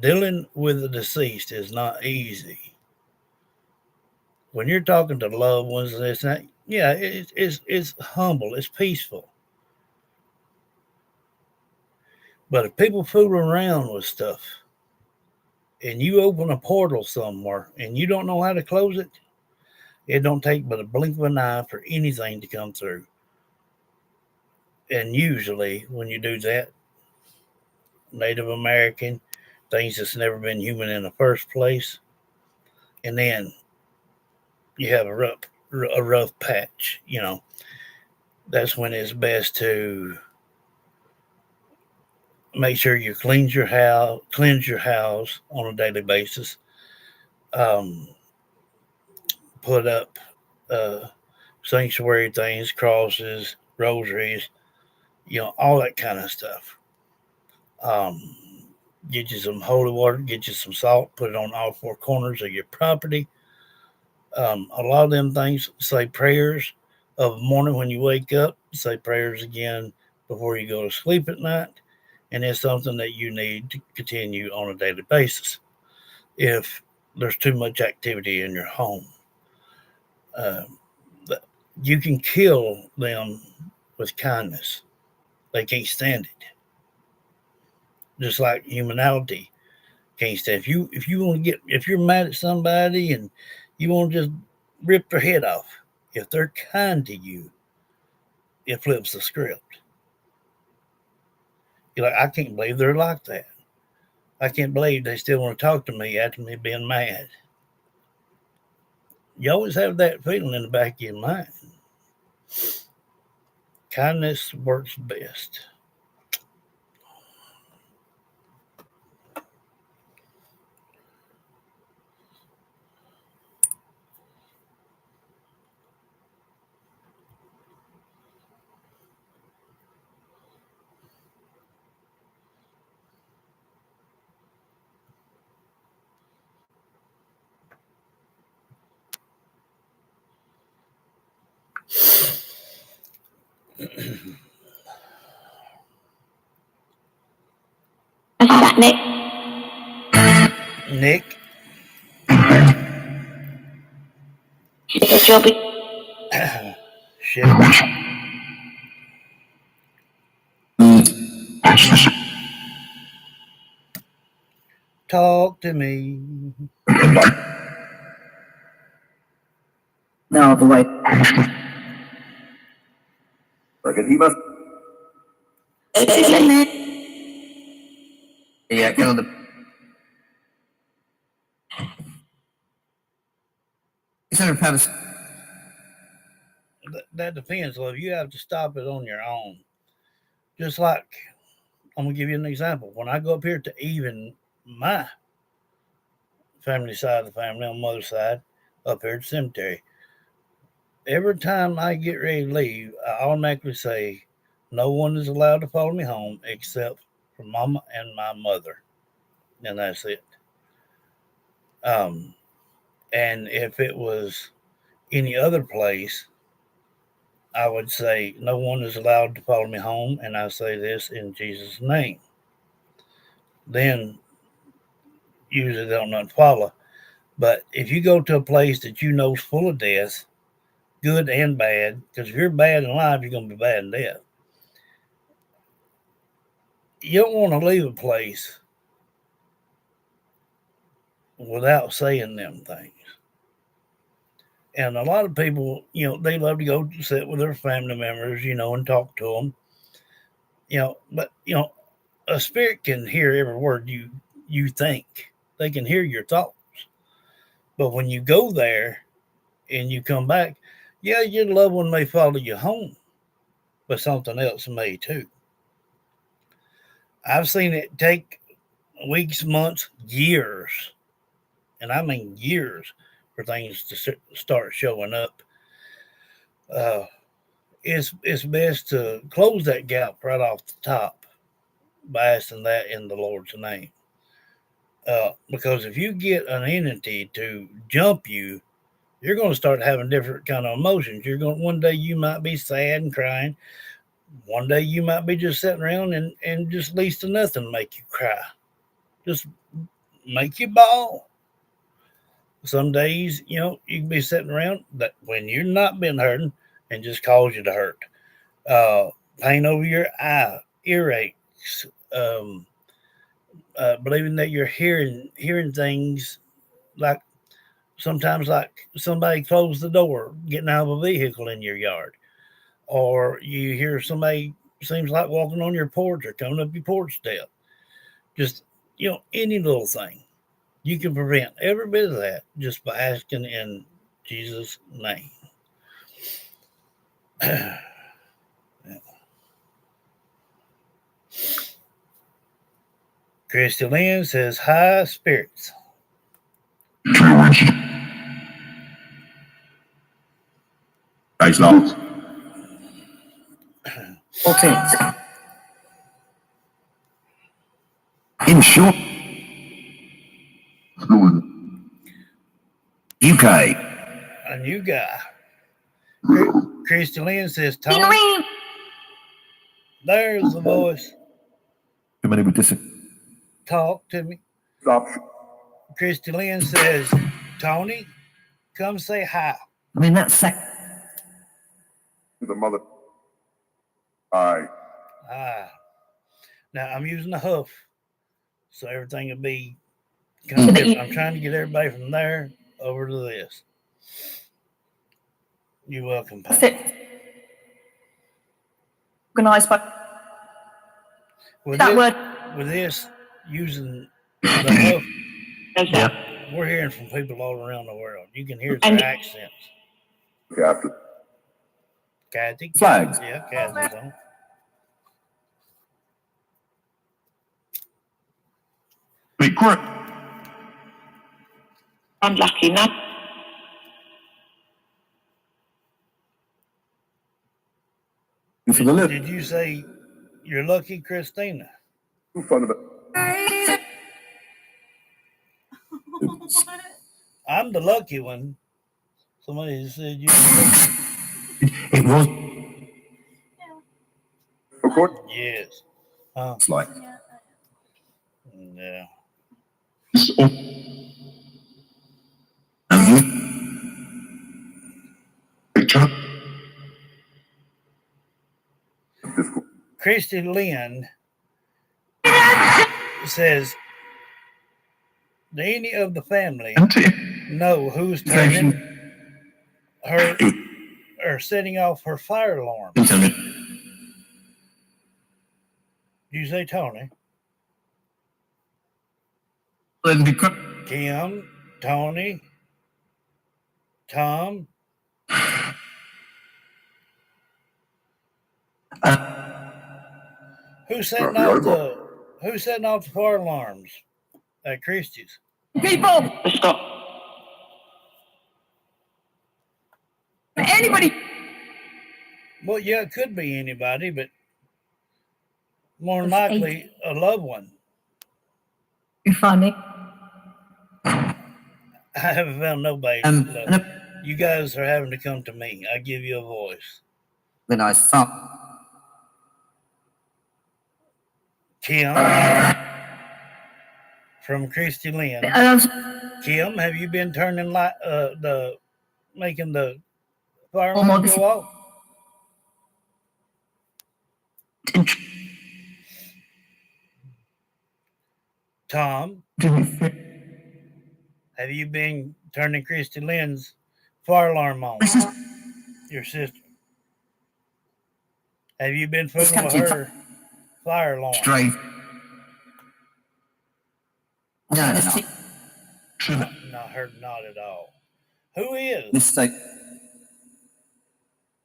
Dealing with the deceased is not easy. When you're talking to loved ones, it's not, yeah, it's humble, it's peaceful. But if people fool around with stuff and you open a portal somewhere and you don't know how to close it don't take but a blink of an eye for anything to come through. And usually when you do that, Native American, things that's never been human in the first place, and then you have a rough patch, that's when it's best to make sure you cleanse your house on a daily basis. Um, put up uh, sanctuary things, crosses, rosaries, all that kind of stuff. Um, get you some holy water, get you some salt, put it on all four corners of your property. A lot of them things, say prayers of the morning when you wake up, say prayers again before you go to sleep at night. And it's something that you need to continue on a daily basis if there's too much activity in your home. Um, you can kill them with kindness. They can't stand it. Just like humanity can't stand. If you want to get if you're mad at somebody and you want to just rip their head off, if they're kind to you, it flips the script. You're like, I can't believe they're like that. I can't believe they still want to talk to me after me being mad. You always have that feeling in the back of your mind. Kindness works best. Nick. Nick, Joby. shit, talk to me. No, the way. Porque he must. Yeah, kind of the. That depends, love. You have to stop it on your own. Just like I'm gonna give you an example. When I go up here to even my family side of the family on mother's side, up here at the cemetery, every time I get ready to leave, I automatically say, "No one is allowed to follow me home except for Mama and my mother," and that's it. Um, and if it was any other place, I would say, "No one is allowed to follow me home," and I say this in Jesus' name. Then usually they don't not follow. But if you go to a place that you know is full of death, good and bad, because if you're bad in life, you're going to be bad in death. You don't want to leave a place without saying them things. And a lot of people, they love to go sit with their family members, and talk to them, but a spirit can hear every word you think. They can hear your thoughts. But when you go there and you come back, yeah, your loved one may follow you home, but something else may too. I've seen it take weeks, months, years, and I mean years, for things to start showing up. Uh, it's best to close that gap right off the top by asking that in the Lord's name. Because if you get an entity to jump you, you're going to start having different kind of emotions. You're going one day you might be sad and crying. One day you might be just sitting around and just least of nothing make you cry. Just make you bawl. Some days, you can be sitting around that when you're not been hurting and just cause you to hurt. Pain over your eye, earaches, believing that you're hearing things like sometimes like somebody closed the door getting out of a vehicle in your yard, or you hear somebody seems like walking on your porch or coming up your porch step. Just any little thing. You can prevent every bit of that just by asking in Jesus' name. Christy Lynn says, "High spirits." Praise Lord. Okay. In short, UK. A new guy. Christy Lynn says, "Tony." There's the voice. Too many would disagree. Talk to me. Stop. Christy Lynn says, "Tony, come say hi." I mean, that's the mother. Hi. Ah. Now I'm using the hoof, so everything will be kind of different. I'm trying to get everybody from there over to this. You're welcome, Pam. Organised by With that this, word. with this using the hoof, Yeah. we're hearing from people all around the world. You can hear their accents. Kathy, Flags. Yeah, Kathy's on. I'm lucky now. Did you say you're lucky, Christina? I'm the lucky one. Somebody said you were lucky. It was. Of course. Yes. It's like. Yeah. Christy Lynn says, "Do any of the family know who's turning her or setting off her fire alarm?" Did you say Tony? Kim, Tony, Tom. Who's setting off the fire alarms at Christie's? People! Stop. Anybody! Well, yeah, it could be anybody, but more than likely a loved one. You're funny. I haven't found nobody. You guys are having to come to me. I give you a voice. Then I thought. Kim from Christy Lynn. Kim, have you been turning making the fire alarm go off? Tom. Have you been turning Christy Lynn's fire alarm on? Your sister. Have you been fooling with her fire alarm? Straight. No. Not her, not at all. Who is? Mistake.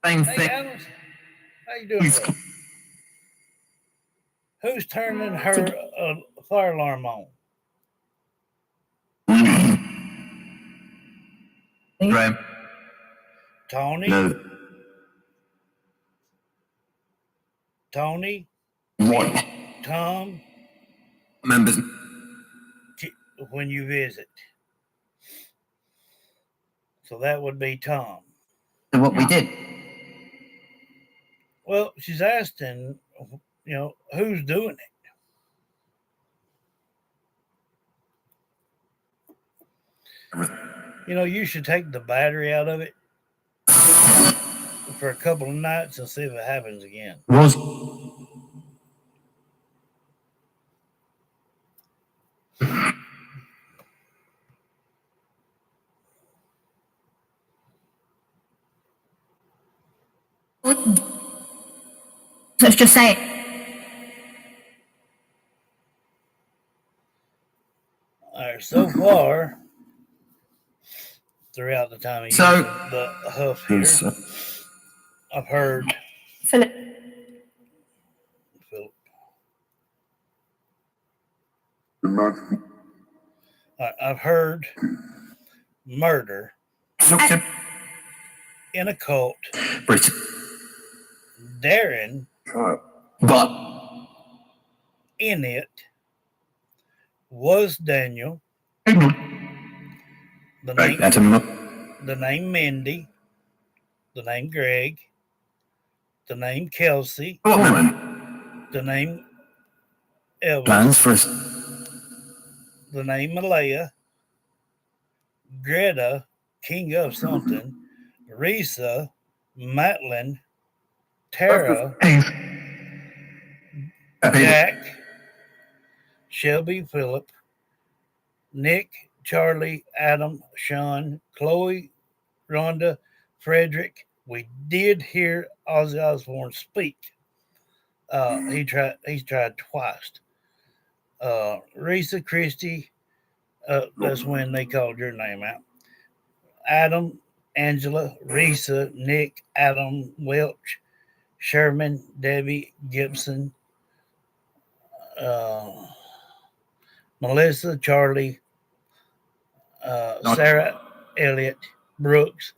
Same Hey, thing. Adams. How you doing, bro? Who's turning her fire alarm on? Graham. Tony? No. Tony? What? Tom? Members. When you visit. So that would be Tom. What we did. Well, she's asking, who's doing it? You should take the battery out of it for a couple of nights and see if it happens again. Was. Let's just say it. All right, so far, throughout the time of using the huff here, I've heard Philip. I've heard murder in a cult. Darren But in it was Daniel. The name Mindy. The name Greg. The name Kelsey. The name Elvis. The name Malaya. Greta, King of something. Risa, Matlin, Tara, Jack, Shelby, Phillip, Nick, Charlie, Adam, Sean, Chloe, Rhonda, Frederick. We did hear Ozzy Osbourne speak. He's tried twice. Risa, Christie, that's when they called your name out. Adam, Angela, Risa, Nick, Adam, Welch, Sherman, Debbie, Gibson, Melissa, Charlie, Sarah, Elliott, Brooks,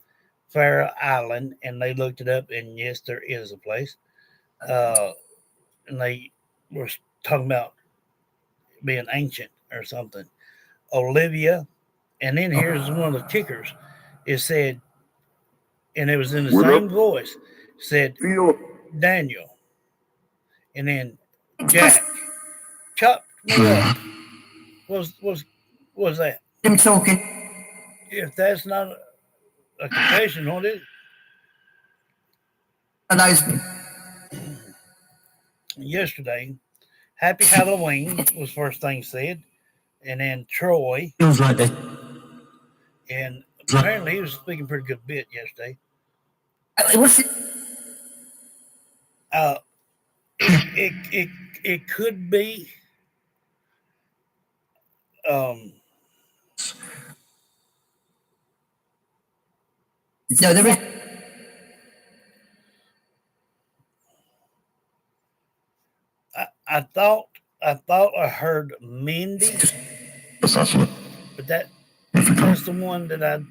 Farrah Island, and they looked it up, and yes, there is a place. And they were talking about being ancient or something. Olivia, and then here's one of the kickers. It said, and it was in the same voice, said Daniel, and then Jack chopped me up. Was that? Him talking. If that's not a confession, what is it? And those. Yesterday, Happy Halloween was first thing said, and then Troy, Feels like that. and apparently he was speaking pretty good bit yesterday. What's it? It could be No, there is. I thought I heard Mindy, but that's the one that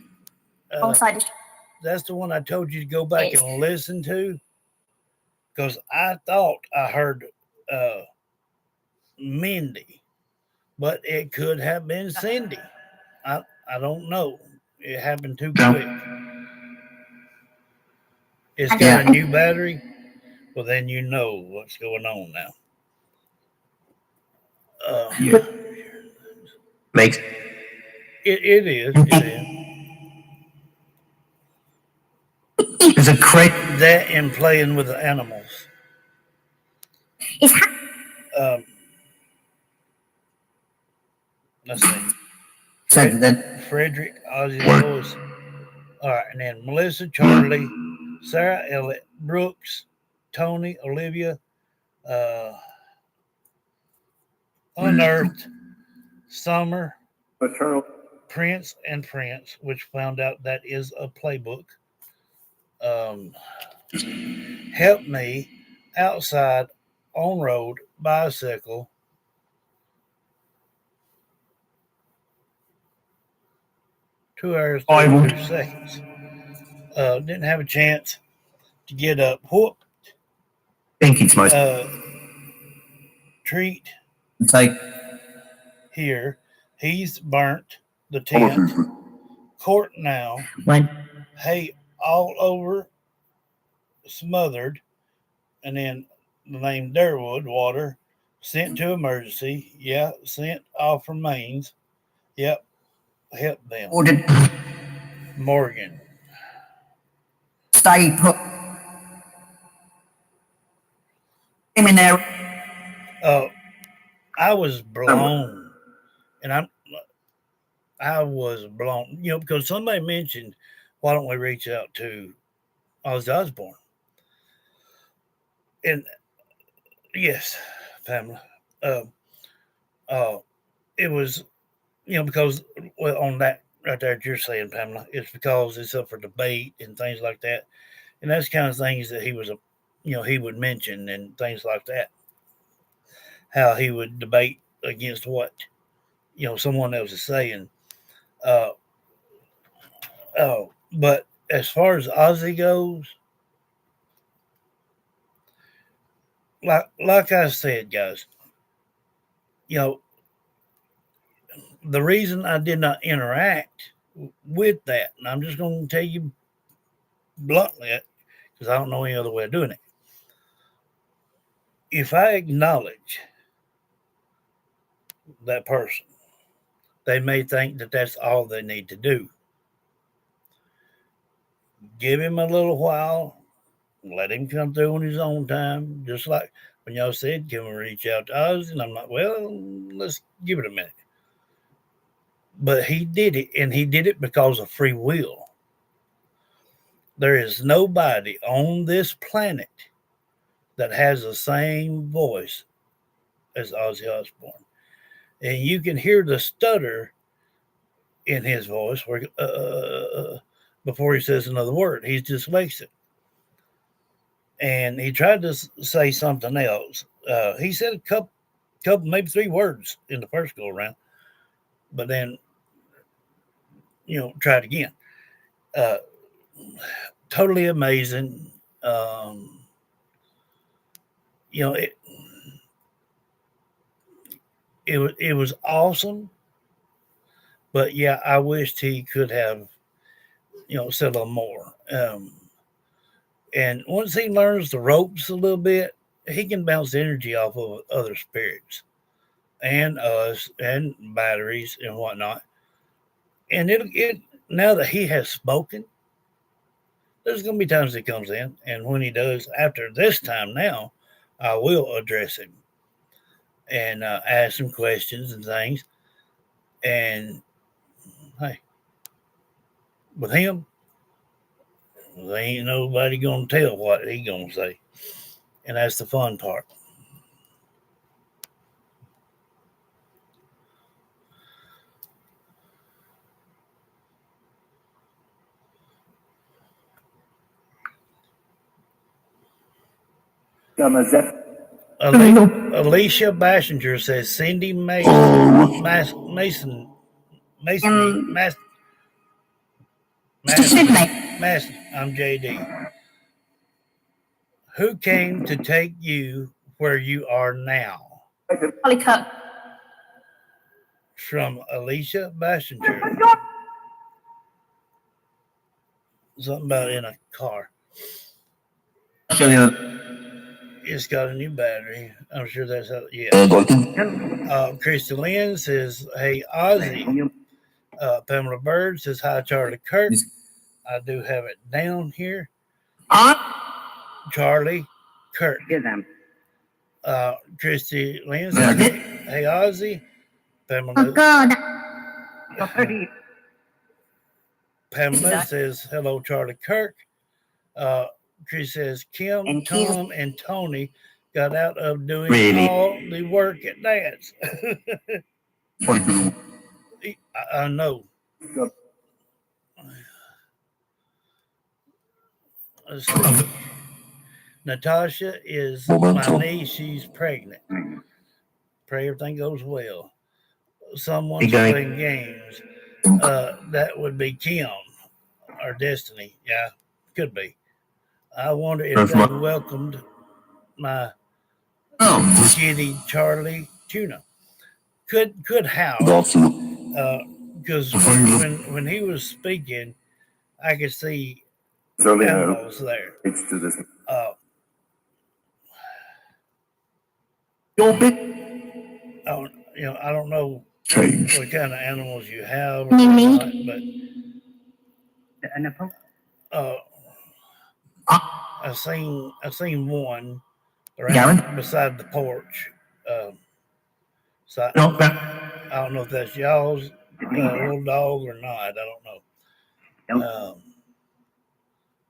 that's the one I told you to go back and listen to, because I thought I heard Mindy, but it could have been Cindy. I don't know. It happened too quick. It's got a new battery. Well, then you know what's going on now. Makes it is. It is. It's a crate. That and playing with the animals. Let's see. said that. Frederick, Ozzy's voice. All right, and then Melissa, Charlie, Sarah, Elliott, Brooks, Tony, Olivia, uh, Unearthed, Summer, Prince, and Prince, which found out that is a playbook. Help Me, Outside, On Road, Bicycle, 2 hours, 32 seconds. Didn't have a chance to get up. Whoop. Think it's most. Treat It's like here. He's burnt the tent. Court now. when Hey, all over, smothered, and then the name Durwood water. Sent to emergency. Yeah, sent off remains. Yep, help them. ordered Morgan. stay put. Him in there. I was blown, and I was blown. You know, because somebody mentioned, why don't we reach out to Ozzy Osbourne? And yes, Pamela. It was, you know, because on that right there that you're saying, Pamela, it's because it's up for debate and things like that, and that's kind of things that he was, he would mention and things like that. How he would debate against what someone else is saying. Uh, but as far as Ozzy goes, like I said, guys, the reason I did not interact with that, and I'm just going to tell you bluntly, because I don't know any other way of doing it. If I acknowledge that person, they may think that that's all they need to do. Give him a little while, let him come through on his own time, just like when y'all said, can we reach out to us? And I'm like, well, let's give it a minute. But he did it, and he did it because of free will. There is nobody on this planet that has the same voice as Ozzy Osbourne. And you can hear the stutter in his voice where, before he says another word. He's dyslexic. And he tried to say something else. He said a couple, maybe 3 words in the first go around, but then, tried again. Totally amazing. It was awesome, but yeah, I wished he could have, said a little more. And once he learns the ropes a little bit, he can bounce energy off of other spirits and us and batteries and whatnot. And it now that he has spoken, there's going to be times he comes in, and when he does, after this time now, I will address him and ask him questions and things. And hey, with him, there ain't nobody gonna tell what he gonna say, and that's the fun part. Alicia Bashinger says Cindy Mason. I'm JD. Who came to take you where you are now? Polycup. From Alicia Bashinger. Something about in a car. It's got a new battery. I'm sure that's how. Yeah. Christy Lynn says, "Hey Ozzy." Pamela Bird says, "Hi Charlie Kirk." I do have it down here. Charlie Kirk. Christy Lynn says, "Hey Ozzy." Pamela. Oh God. Pamela says, hello, Charlie Kirk. Chris says, Kim, And Kim- Tom, and Tony got out of doing Really? all the work at dance. I know. Let's see. Natasha is my niece. She's pregnant. Pray everything goes well. Someone's Hey, guy. playing games. That would be Kim or Destiny. Yeah, could be. I wonder if they welcomed my Oh, kitty Charlie Tuna. Could how? Because when he was speaking, I could see animals there. Uh, your bit I don't know change. what kind of animals you have or not, but I seen one right beside the porch. So I don't know if that's y'all's little dog or not. I don't know.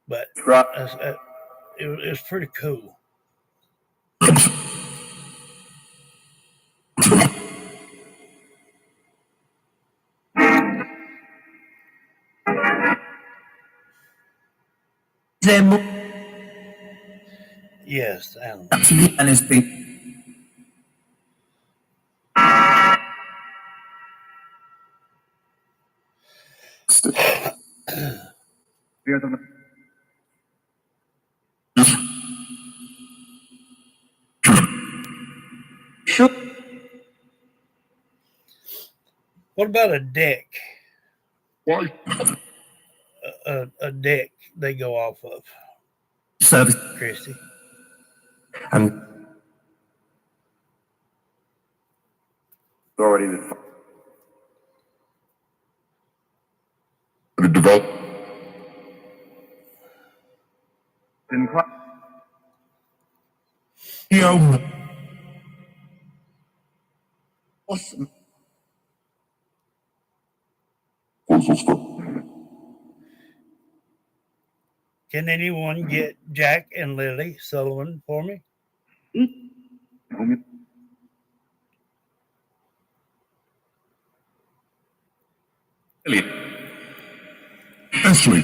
But it was pretty cool. Yes, animals. And it's been What about a deck? Why? A deck they go off of, Service Christy. and already the develop. Awesome. Can anyone get Jack and Lily Sullivan for me? Ashley.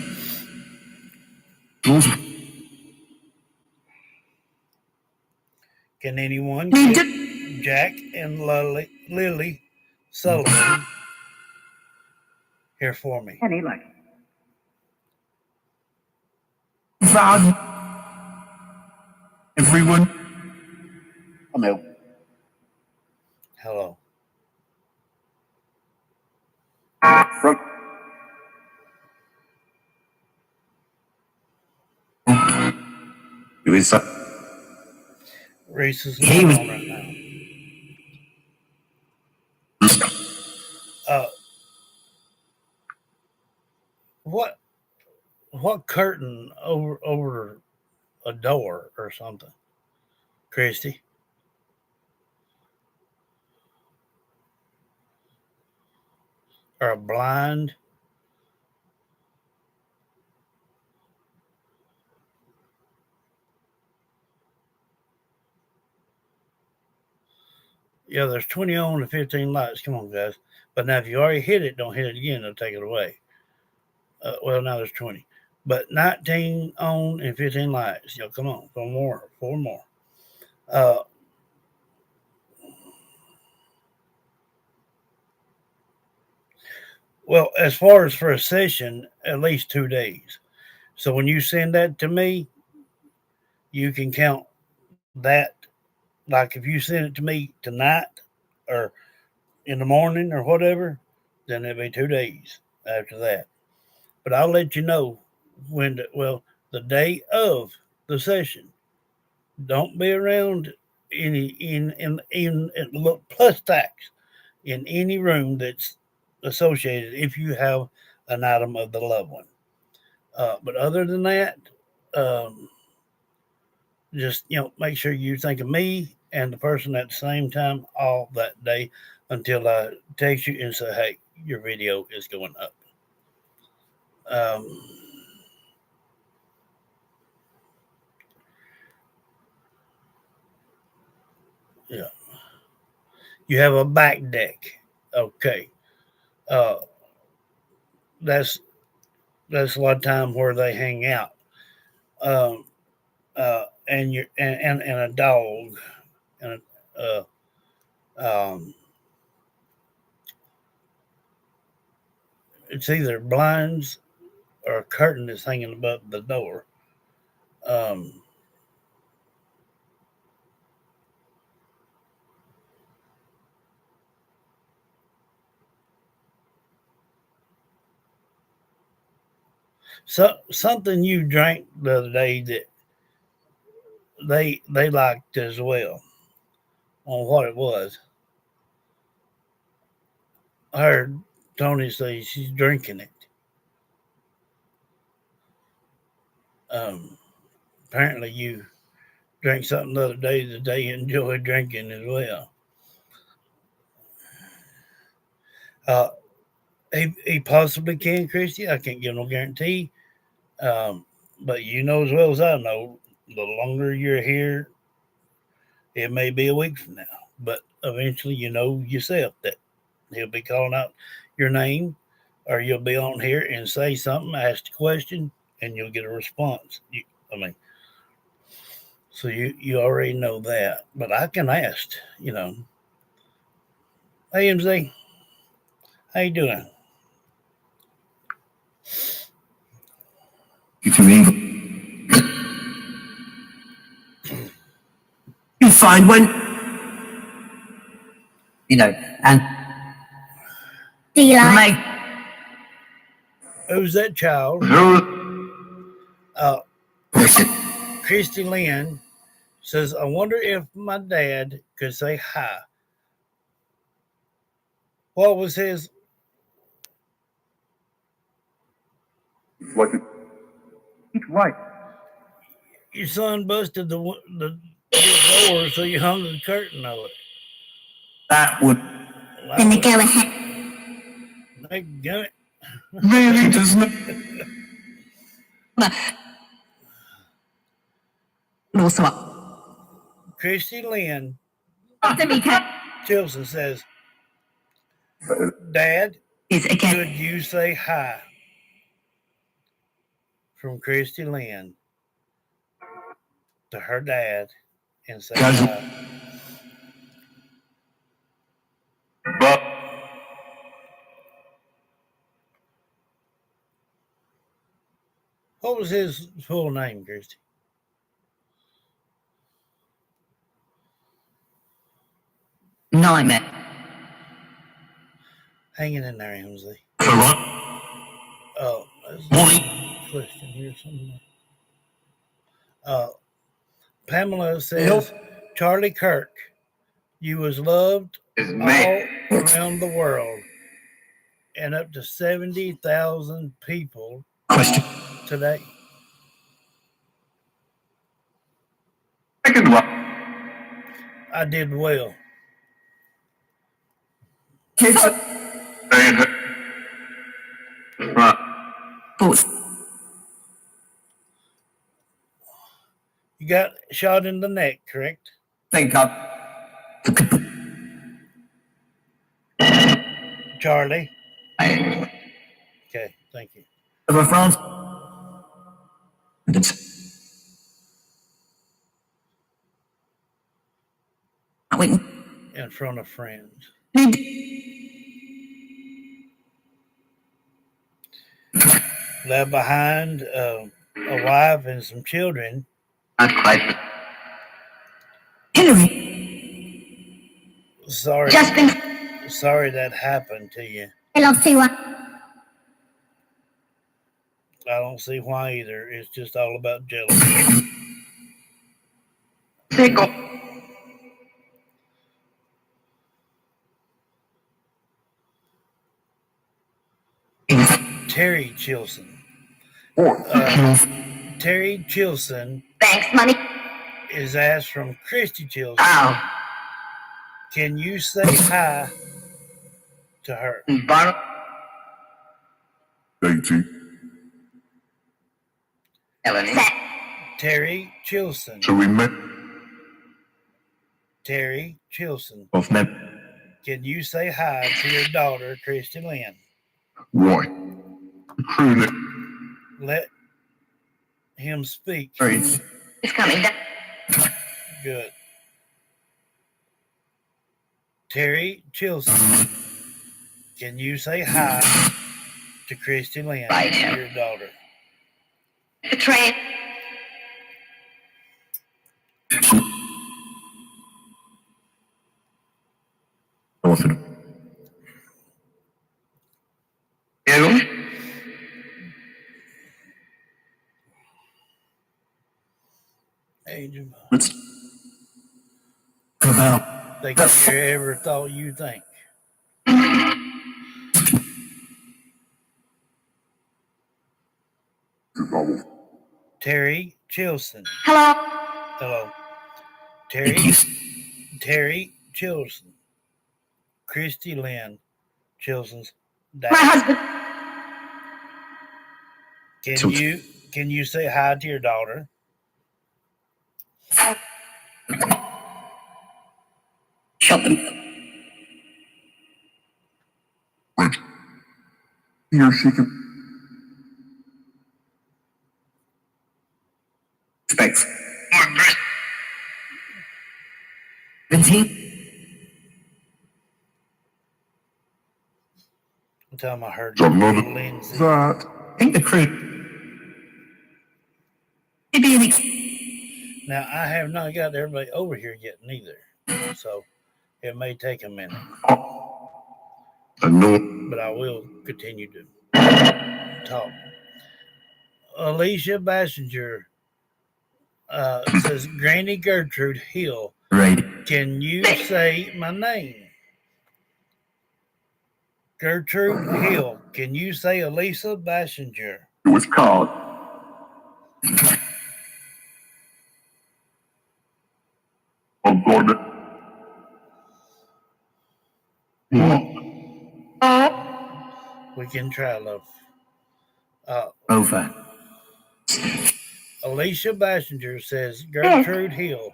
Can anyone get Jack and Lily Sullivan here for me? Value. Everyone. I'm out. Hello. front. It was Reese is He not was- on right now. What curtain over a door or something, Christy? Or a blind? Yeah, there's 20 on and 15 lights. Come on, guys. But now if you already hit it, don't hit it again. They'll take it away. Well, now there's 20. But 19 on and 15 lights. Yo, come on. Four more. Well, as far as for a session, at least 2 days. So when you send that to me, you can count that. Like if you send it to me tonight or in the morning or whatever, then it'll be 2 days after that. But I'll let you know the day of the session. Don't be around in look plus tax in any room that's associated if you have an item of the loved one. But other than that, just make sure you think of me and the person at the same time all that day until I text you and say, hey, your video is going up. Yeah. You have a back deck. Okay. Uh, that's a lot of time where they hang out. Um, and a dog and um, it's either blinds or a curtain that's hanging above the door. Um, something you drank the other day that they liked as well. On what it was, I heard Tony say she's drinking it. Um, Apparently, you drank something the other day that they enjoy drinking as well. Uh, he possibly can, Christy. I can't give no guarantee. But you know as well as I know, the longer you're here, it may be a week from now. But eventually, you know yourself that he'll be calling out your name, or you'll be on here and say something, ask a question, and you'll get a response. So you already know that. But I can ask, hey MZ, how you doing? If you evil, you find one, and Do you like? Who's that child? Uh, person. Christy Lynn says, I wonder if my dad could say hi. What was his? What? Right. Your son busted the door, so you hung the curtain over it. That would Then they go ahead. It. really does not. Also, Christy Lynn Tamika Chilson says, Dad, is could again. you say hi? From Christy Lynn to her dad and say hi. What was his full name, Christy? Nightmare. Hanging in there, MZ. Oh, there's a question here somewhere. Pamela says, Charlie Kirk, you was loved all around the world, and up to 70,000 people Question. today. Second one. I did well. Kids. Thoughts. You got shot in the neck, correct? Think up. Charlie? Okay, thank you. Of France. In front of friends. Left behind a wife and some children. Hillary. Sorry. Justin. Sorry that happened to you. I love to. I don't see why either. It's just all about jealousy. Terry Chilson. Terry Chilson. Thanks, money. Is asked from Christy Chilson. Oh. Can you say hi to her? Daisy. Terry Chilson. So we met Terry Chilson. of mem. Can you say hi to your daughter, Christy Lynn? Roy. Truly. Let him speak. It's coming down. Good. Terry Chilson. Can you say hi to Christy Lynn, Right. your daughter? The train. orphan. Hello? Angel. Let's about Think you ever thought you think. Terry Chilson. Hello. Hello. Terry Chilson. Christy Lynn Chilson's My dad. husband. Can you say hi to your daughter? shut them. He or she can. Specs. 17. One time I heard Another Lindsay. that. I think the crew. Maybe an Now I have not got everybody over here yet neither, so it may take a minute, I know. but I will continue to talk. Alicia Bassinger says, Granny Gertrude Hill, right. can you say my name? Gertrude Hill, can you say Alicia Bassinger? It was called. I'm going to. We can try, love. Over. Alicia Bassinger says, Gertrude Hill,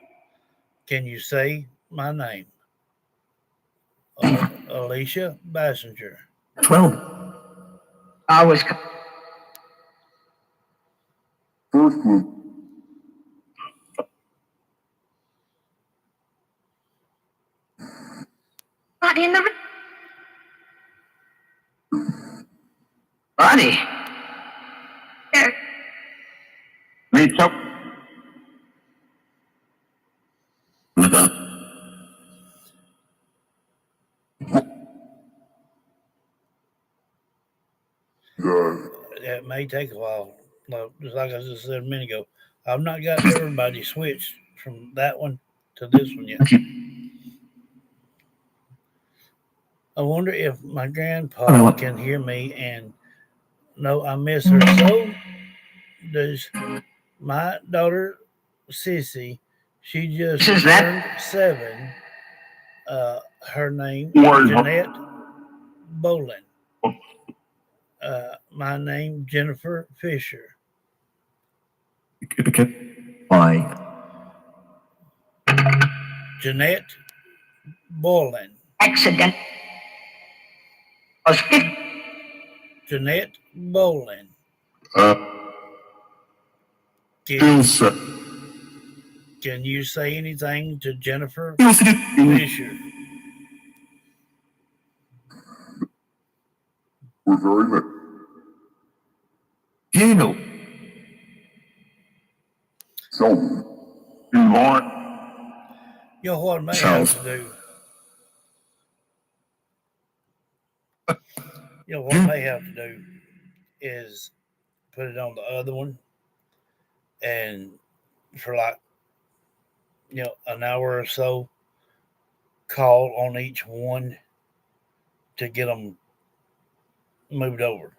can you say my name? Alicia Bassinger. 12. I was. First one. Not in the. Buddy. There. Me too. It may take a while. Just like I just said a minute ago, I've not got everybody switched from that one to this one yet. I wonder if my grandpa can hear me and know I miss her. So does my daughter Sissy. She just turned 7. Her name Jeanette Bolin. My name Jennifer Fisher. Why? Jeanette Bolin. Accident. Jeanette Bolin. Can you say anything to Jennifer Fisher? We're very much. You know. So, in line. You know what I may have to do? You know what I may have to do is put it on the other one, and for like an hour or so, call on each one to get them moved over.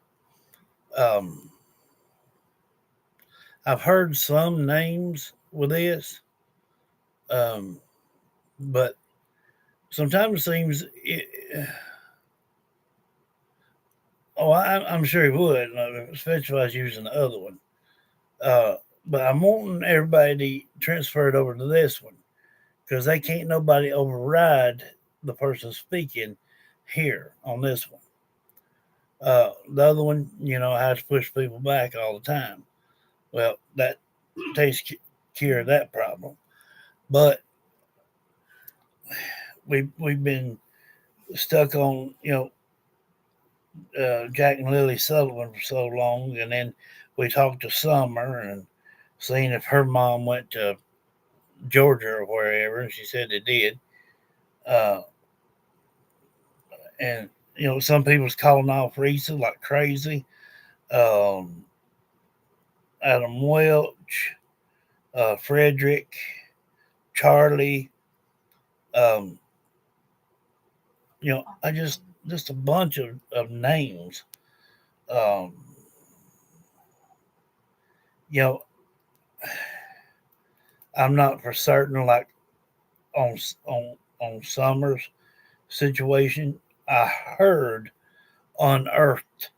I've heard some names with this, but sometimes it seems Oh, I'm sure he would, especially if I was using the other one. Uh, but I'm wanting everybody to transfer it over to this one because they can't nobody override the person speaking here on this one. The other one, I have to push people back all the time. Well, that takes care of that problem. But we've been stuck on Jack and Lily Sullivan for so long, and then we talked to Summer and seen if her mom went to Georgia or wherever, and she said they did. Uh, and some people's calling off Risa like crazy. Um, Adam Welch, Frederick, Charlie. Um, I just a bunch of names. Um, you know, I'm not for certain like on Summers situation. I heard unearthed.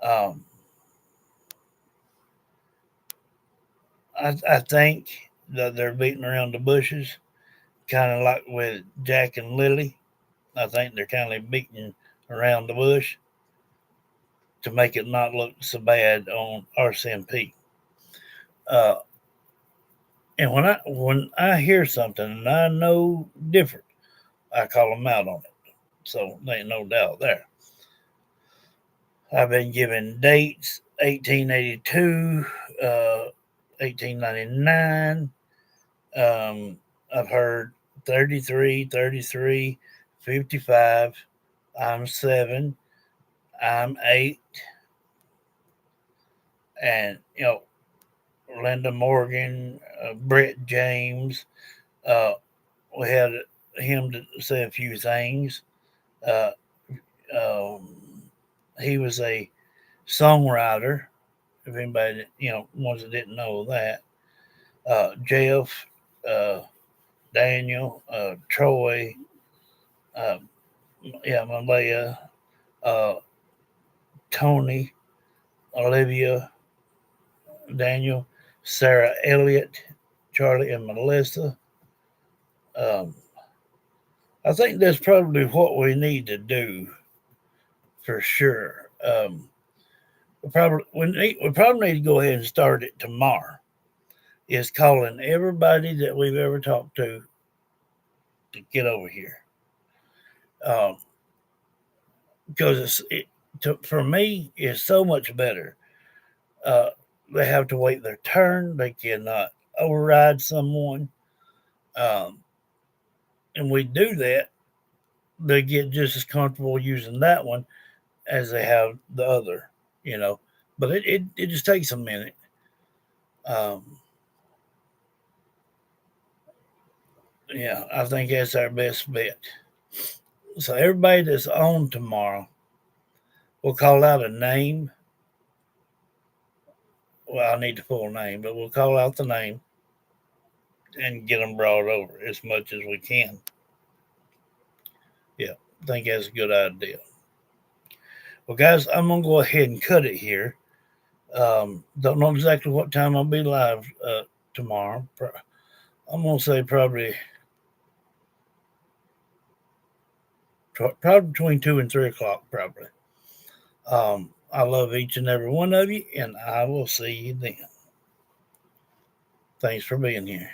Um, I think that they're beating around the bushes, kind of like with Jack and Lily. I think they're kind of beating around the bush to make it not look so bad on RCMP. Uh, and when I hear something and I know different, I call them out on it. So there ain't no doubt there. I've been given dates: 1882, 1899. I've heard 33, 33, 55. I'm 7. I'm 8. And, Linda Morgan, Brett James. Uh, we had him to say a few things. Uh, he was a songwriter. If anybody, ones that didn't know that, Jeff, uh, Daniel, Troy, uh, Malaya, uh, Tony, Olivia, Daniel, Sarah Elliott, Charlie, and Melissa. Um, I think that's probably what we need to do for sure. We probably need to go ahead and start it tomorrow. Is calling everybody that we've ever talked to get over here. Um, because for me, it's so much better. Uh, they have to wait their turn. They cannot override someone. Um, and we do that, they get just as comfortable using that one as they have the other, you know. But it just takes a minute. Um, yeah, I think that's our best bet. So everybody that's on tomorrow, we'll call out a name. Well, I need the full name, but we'll call out the name and get them brought over as much as we can. Yeah, I think that's a good idea. Well, guys, I'm gonna go ahead and cut it here. Don't know exactly what time I'll be live tomorrow. I'm gonna say probably between 2 and 3 o'clock. Probably. I love each and every one of you, and I will see you then. Thanks for being here.